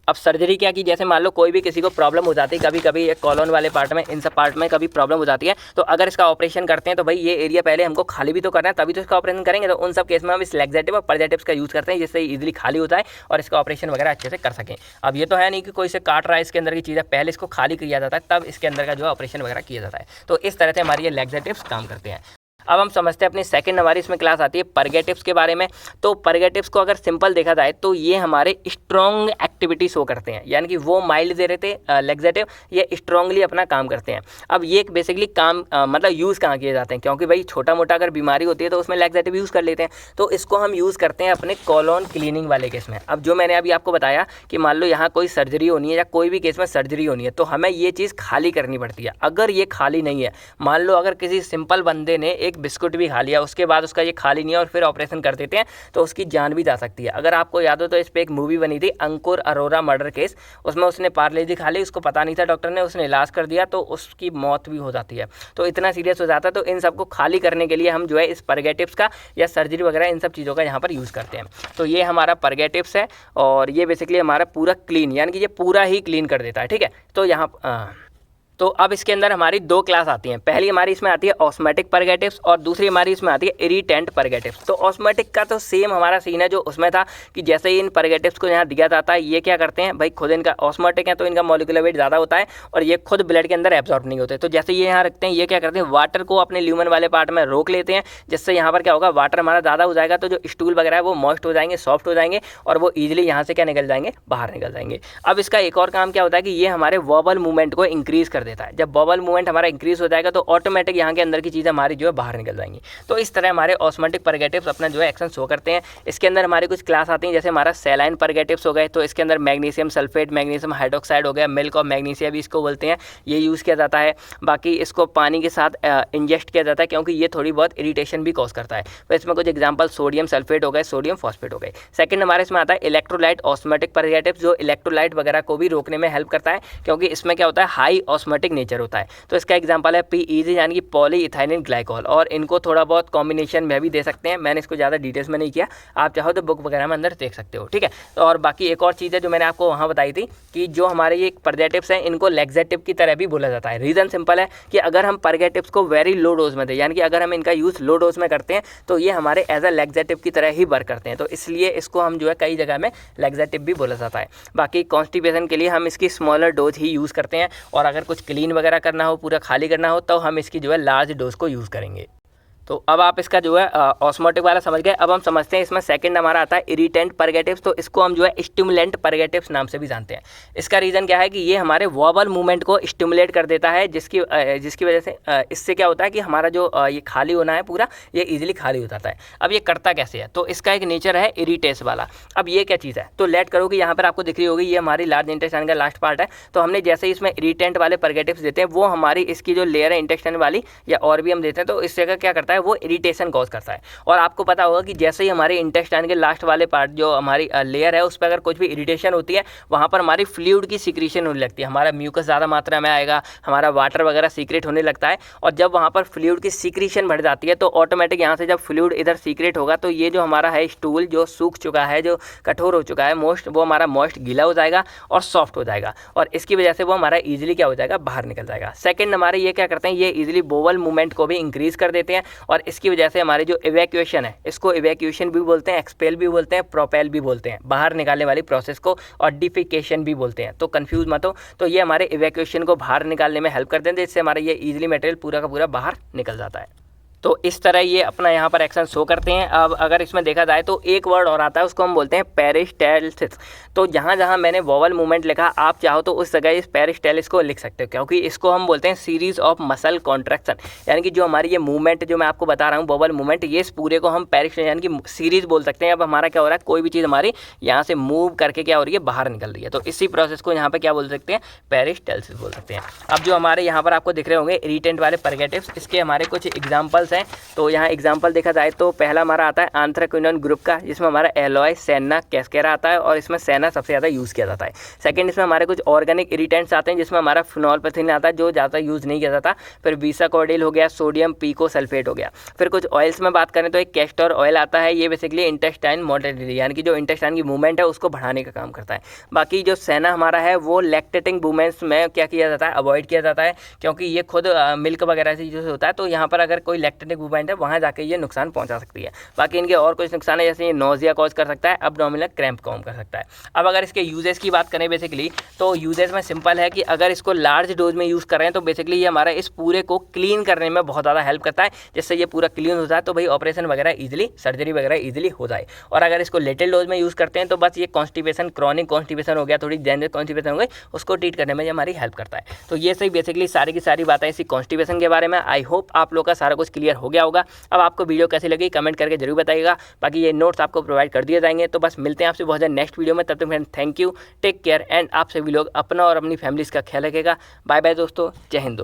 अब सर्जरी क्या कि जैसे मान लो कोई भी किसी को प्रॉब्लम हो जाती है, कभी कभी ये कॉलोन वाले पार्ट में, इन सब पार्ट में कभी प्रॉब्लम हो जाती है, तो अगर इसका ऑपरेशन करते हैं तो भाई ये एरिया पहले हमको खाली भी तो करना है, तभी तो इसका ऑपरेशन करेंगे। तो उन सब केस में हम इस लैक्सेटिव और परजेटिव्स का यूज़ करते हैं, जिससे ईजिली खाली होता है और इसका ऑपरेशन वगैरह अच्छे से कर सकें। अब ये तो है नहीं कि कोई से काट रहा है इसके अंदर की चीज़ें, पहले इसको खाली किया जाता है, तब इसके अंदर का जो ऑपरेशन वगैरह किया जाता है। तो इस तरह से हमारी ये लैक्सेटिव्स काम करते हैं। अब हम समझते हैं अपनी सेकंड हमारी इसमें क्लास आती है परगेटिव्स के बारे में। तो परगेटिव्स को अगर सिंपल देखा जाए तो ये हमारे स्ट्रॉन्ग एक्टिविटी शो करते हैं, यानी कि वो माइल्ड दे रहे थे लैक्सेटिव, ये स्ट्रांगली अपना काम करते हैं। अब ये बेसिकली काम मतलब यूज़ कहाँ किए जाते हैं, क्योंकि भाई छोटा मोटा अगर बीमारी होती है तो उसमें लैक्सेटिव यूज़ कर लेते हैं, तो इसको हम यूज़ करते हैं अपने कॉलोन क्लीनिंग वाले केस में। अब जो मैंने अभी आपको बताया कि मान लो यहाँ कोई सर्जरी होनी है या कोई भी केस में सर्जरी होनी है, तो हमें ये चीज़ खाली करनी पड़ती है। अगर ये खाली नहीं है, मान लो अगर किसी सिंपल बंदे ने एक बिस्कुट भी खा लिया, उसके बाद उसका ये खाली नहीं है और फिर ऑपरेशन कर देते हैं, तो उसकी जान भी जा सकती है। अगर आपको याद हो तो इस पर एक मूवी बनी थी अंकुर अरोरा मर्डर केस, उसमें उसने पार्लेजी खा ली, उसको पता नहीं था डॉक्टर ने, उसने इलाज कर दिया तो उसकी मौत भी हो जाती है। तो इतना सीरियस हो जाता है। तो इन सबको खाली करने के लिए हम जो है इस परगेटिव्स का या सर्जरी वगैरह इन सब चीज़ों का यहाँ पर यूज़ करते हैं। तो ये हमारा परगेटिव्स है और ये बेसिकली हमारा पूरा क्लीन, यानी कि ये पूरा ही क्लीन कर देता है, ठीक है। तो यहाँ तो अब इसके अंदर हमारी दो क्लास आती हैं। पहली हमारी इसमें आती है ऑस्मेटिक परगेटिव्स और दूसरी हमारी इसमें आती है इरिटेंट परगेटिव्स। तो ऑस्मेटिक का तो सेम हमारा सीन है जो उसमें था कि जैसे ही इन परगेटिव्स को यहाँ दिया जाता है, ये क्या करते हैं भाई, खुद इनका ऑस्मेटिक है तो इनका मॉलिक्यूलर वेट ज़्यादा होता है और ये खुद ब्लड के अंदर एब्जॉर्ब नहीं होते। तो जैसे ये यहाँ रखते हैं, ये क्या करते हैं, वाटर को अपने ल्यूमन वाले पार्ट में रोक लेते हैं, जिससे यहाँ पर क्या होगा, वाटर हमारा ज़्यादा हो जाएगा, तो जो स्टूल वगैरह है वो मॉइस्ट हो जाएंगे, सॉफ्ट हो जाएंगे और वो ईजिली यहाँ से क्या निकल जाएंगे, बाहर निकल जाएंगे। अब इसका एक और काम क्या होता है कि ये हमारे वॉबल मूवमेंट को इंक्रीज़ कर देता है। जब वॉबल मूवमेंट हमारा इंक्रीज हो जाएगा तो ऑटोमेटिक यहाँ के अंदर की चीज़ें हमारी जो है बाहर निकल जाएंगी। तो इस तरह हमारे ऑस्मेटिक परगेटिव्स अपना जो है एक्शन शो करते हैं। इसके अंदर हमारी कुछ क्लास आती हैं, जैसे हमारा सेलाइन परगेटिव्स हो गए, तो इसके अंदर मैग्नीशियम सल्फेट, मैग्नीशियम हाइड्रोक्साइड हो गया, मिल्क ऑफ मैग्नीशिया भी इसको बोलते हैं, ये यूज़ किया जाता है। बाकी इसको पानी के साथ इंजेस्ट किया जाता है क्योंकि ये थोड़ी बहुत इरीटेशन भी कॉज करता है। तो इसमें कुछ एग्जाम्पल सोडियम सल्फेट हो गए, सोडियम फॉस्फेट हो गए। सेकंड हमारे इसमें आता है इलेक्ट्रोलाइट ऑस्मेटिक परगेटिव्स, जो इलेक्ट्रोलाइट वगैरह को भी रोकने में हेल्प करता है क्योंकि इसमें क्या होता है, हाई ऑस्मेटिक नेचर होता है। तो इसका एग्जाम्पल है PEG यानी कि पॉलीइथाइलिन ग्लाइकोल, और इनको थोड़ा बहुत कॉम्बिनेशन में भी दे सकते हैं। मैंने इसको ज़्यादा डिटेल्स में नहीं किया, आप चाहो तो बुक वगैरह में अंदर देख सकते हो, ठीक है। तो और बाकी एक और चीज़ है जो मैंने आपको वहाँ बताई थी कि जो हमारे ये परगेटिव्स हैं इनको लैक्सेटिव की तरह भी बोला जाता है। रीज़न सिंपल है कि अगर हम परगेटिव्स को वेरी लो डोज में दें, यानी कि अगर हम इनका यूज़ लो डोज में करते हैं तो ये हमारे एज अ लैक्सेटिव की तरह ही वर्क करते हैं। तो इसलिए इसको हम जो है कई जगह में लैक्सेटिव भी बोला जाता है। बाकी कॉन्स्टिपेशन के लिए हम इसकी स्मॉलर डोज ही यूज़ करते हैं, और अगर कुछ क्लीन वगैरह करना हो, पूरा खाली करना हो, तो हम इसकी जो है लार्ज डोज को यूज़ करेंगे। तो अब आप इसका जो है ऑस्मोटिक वाला समझ गए। अब हम समझते हैं इसमें सेकंड हमारा आता है इरिटेंट परगेटिव्स। तो इसको हम जो है स्टिमुलेंट परगेटिव्स नाम से भी जानते हैं। इसका रीज़न क्या है कि ये हमारे वॉबल मूवमेंट को स्टिमुलेट कर देता है, जिसकी वजह से इससे क्या होता है कि हमारा जो ये खाली होना है पूरा, ये ईजिली खाली हो जाता है। अब ये करता कैसे है, तो इसका एक नेचर है इरिटेस वाला। अब ये क्या चीज़ है, तो लेट करो कि यहाँ पर आपको दिख रही होगी ये हमारी लार्ज इंटेस्टाइन का लास्ट पार्ट है। तो हमने जैसे ही इसमें इरिटेंट वाले परगेटिव्स देते हैं, वो हमारी इसकी जो लेयर है इंटेस्टाइन वाली या और भी हम देते हैं, तो इससे क्या करता है, वो इरिटेशन कॉज करता है। और आपको पता होगा कि जैसे ही हमारे इंटेस्टाइन के लास्ट वाले पार्ट जो हमारी लेयर है उस पर अगर कुछ भी इरिटेशन होती है, वहाँ पर हमारी फ्लूइड की सीक्रेशन होने लगती है, हमारा म्यूकस ज़्यादा मात्रा में आएगा, हमारा वाटर वगैरह सीक्रेट होने लगता है। और जब वहाँ पर फ्लूइड की सीक्रेशन बढ़ जाती है तो ऑटोमेटिक यहाँ से जब फ्लूइड इधर सीक्रेट होगा तो ये जो हमारा है स्टूल जो सूख चुका है, जो कठोर हो चुका है मोस्ट, वो हमारा मोस्ट गीला हो जाएगा और सॉफ्ट हो जाएगा, और इसकी वजह से वो हमारा ईजिली क्या हो जाएगा, बाहर निकल जाएगा। सेकंड हमारे ये क्या करते हैं, ये ईजिली बोवल मूवमेंट को भी इंक्रीज कर देते हैं, और इसकी वजह से हमारी जो इवैक्यूएशन है, इसको इवैक्यूएशन भी बोलते हैं, एक्सपेल भी बोलते हैं, प्रोपेल भी बोलते हैं, बाहर निकालने वाली प्रोसेस को, और डिफिकेशन भी बोलते हैं। तो कंफ्यूज मत हो। तो ये हमारे इवैक्यूएशन को बाहर निकालने में हेल्प करते हैं, जिससे हमारा ये ईजिली मटेरियल पूरा का पूरा बाहर निकल जाता है। तो इस तरह ये अपना यहाँ पर एक्शन शो करते हैं। अब अगर इसमें देखा जाए तो एक वर्ड और आता है, उसको हम बोलते हैं पेरिस्टाल्सिस। तो जहाँ जहाँ मैंने वोवल मूवमेंट लिखा, आप चाहो तो उस जगह इस पेरिस्टाल्सिस को लिख सकते हो, क्योंकि इसको हम बोलते हैं सीरीज ऑफ मसल कॉन्ट्रैक्शन। यानी कि जो हमारी ये मूवमेंट जो मैं आपको बता रहा हूँ, वोवल मूवमेंट, ये इस पूरे को हम यानी कि सीरीज बोल सकते हैं। अब हमारा क्या हो रहा है, कोई भी चीज़ हमारी यहाँ से मूव करके क्या हो रही है, बाहर निकल रही है। तो इसी प्रोसेस को यहाँ पर क्या बोल सकते हैं, पेरिस्टाल्सिस बोल सकते हैं। अब जो हमारे यहाँ पर आपको दिख रहे होंगे इरिटेंट वाले परगेटिव्स, इसके हमारे कुछ एग्जाम्पल्स हैं। तो यहाँ एग्जाम्पल देखा जाए तो पहला हमारा आता है एंथ्राक्विनोन ग्रुप का, जिसमें हमारा एलॉय, सेना, कैस्केरा आता है, और इसमें सेना सबसे ज़्यादा यूज़ किया जाता है। सेकंड, इसमें हमारे कुछ ऑर्गेनिक इरिटेंट्स आते हैं, जिसमें हमारा फिनोल्फेथिन आता है, जो ज़्यादा यूज़ नहीं किया जाता। फिर बीसाकोर्डिल हो गया, सोडियम पीको सल्फेट हो गया। फिर कुछ ऑयल्स में बात करें तो एक कैस्टर ऑयल आता है, ये बेसिकली इंटेस्टाइन मोटिलिटी, यानी कि जो इंटेस्टाइन की मूवमेंट है उसको बढ़ाने का काम करता है। बाकी जो सेना हमारा है वो लैक्टेटिंग वुमेन्स में क्या किया जाता है, अवॉइड किया जाता है, क्योंकि ये खुद मिल्क वगैरह से जो होता है। तो यहाँ पर अगर कोई लैक्टेटिंग वुमेंट है, वहाँ जाके ये नुकसान पहुंचा सकती है। बाकी इनके और कुछ नुकसान है, जैसे ये नोजिया कॉज कर सकता है, अब्डोमिनल क्रैम्प कॉम कर सकता है। अब अगर इसके यूजेस की बात करें बेसिकली, तो यूजेस में सिंपल है कि अगर इसको लार्ज डोज में यूज़ कर रहे हैं तो बेसिकली ये हमारा इस पूरे को क्लीन करने में बहुत ज़्यादा हेल्प करता है, जिससे ये पूरा क्लीन हो जाए, तो भाई ऑपरेशन वगैरह ईजिली, सर्जरी वगैरह ईजिली हो जाए। और अगर इसको लिटिल डोज में यूज़ करते हैं तो बस ये कॉन्स्टिपेशन, क्रॉनिक कॉन्स्टिपेशन हो गया, थोड़ी डेंजर कॉन्स्टिपेशन हो गई, उसको ट्रीट करने में ये हमारी हेल्प करता है। तो ये सही बेसिकली सारी की सारी बातें इसी कॉन्स्टिपेशन के बारे में। आई होप आप लोग का सारा कुछ क्लियर हो गया होगा। अब आपको वीडियो कैसी लगी कमेंट करके जरूर बताइएगा। बाकी ये नोट्स आपको प्रोवाइड कर दिए जाएंगे। तो बस मिलते हैं आपसे बहुत जल्द नेक्स्ट वीडियो में। तब तक friend thank you, take care, and आप सभी लोग अपना और अपनी फैमिलीज़ का ख्याल रखिएगा। बाय बाय दोस्तों, जय हिंद।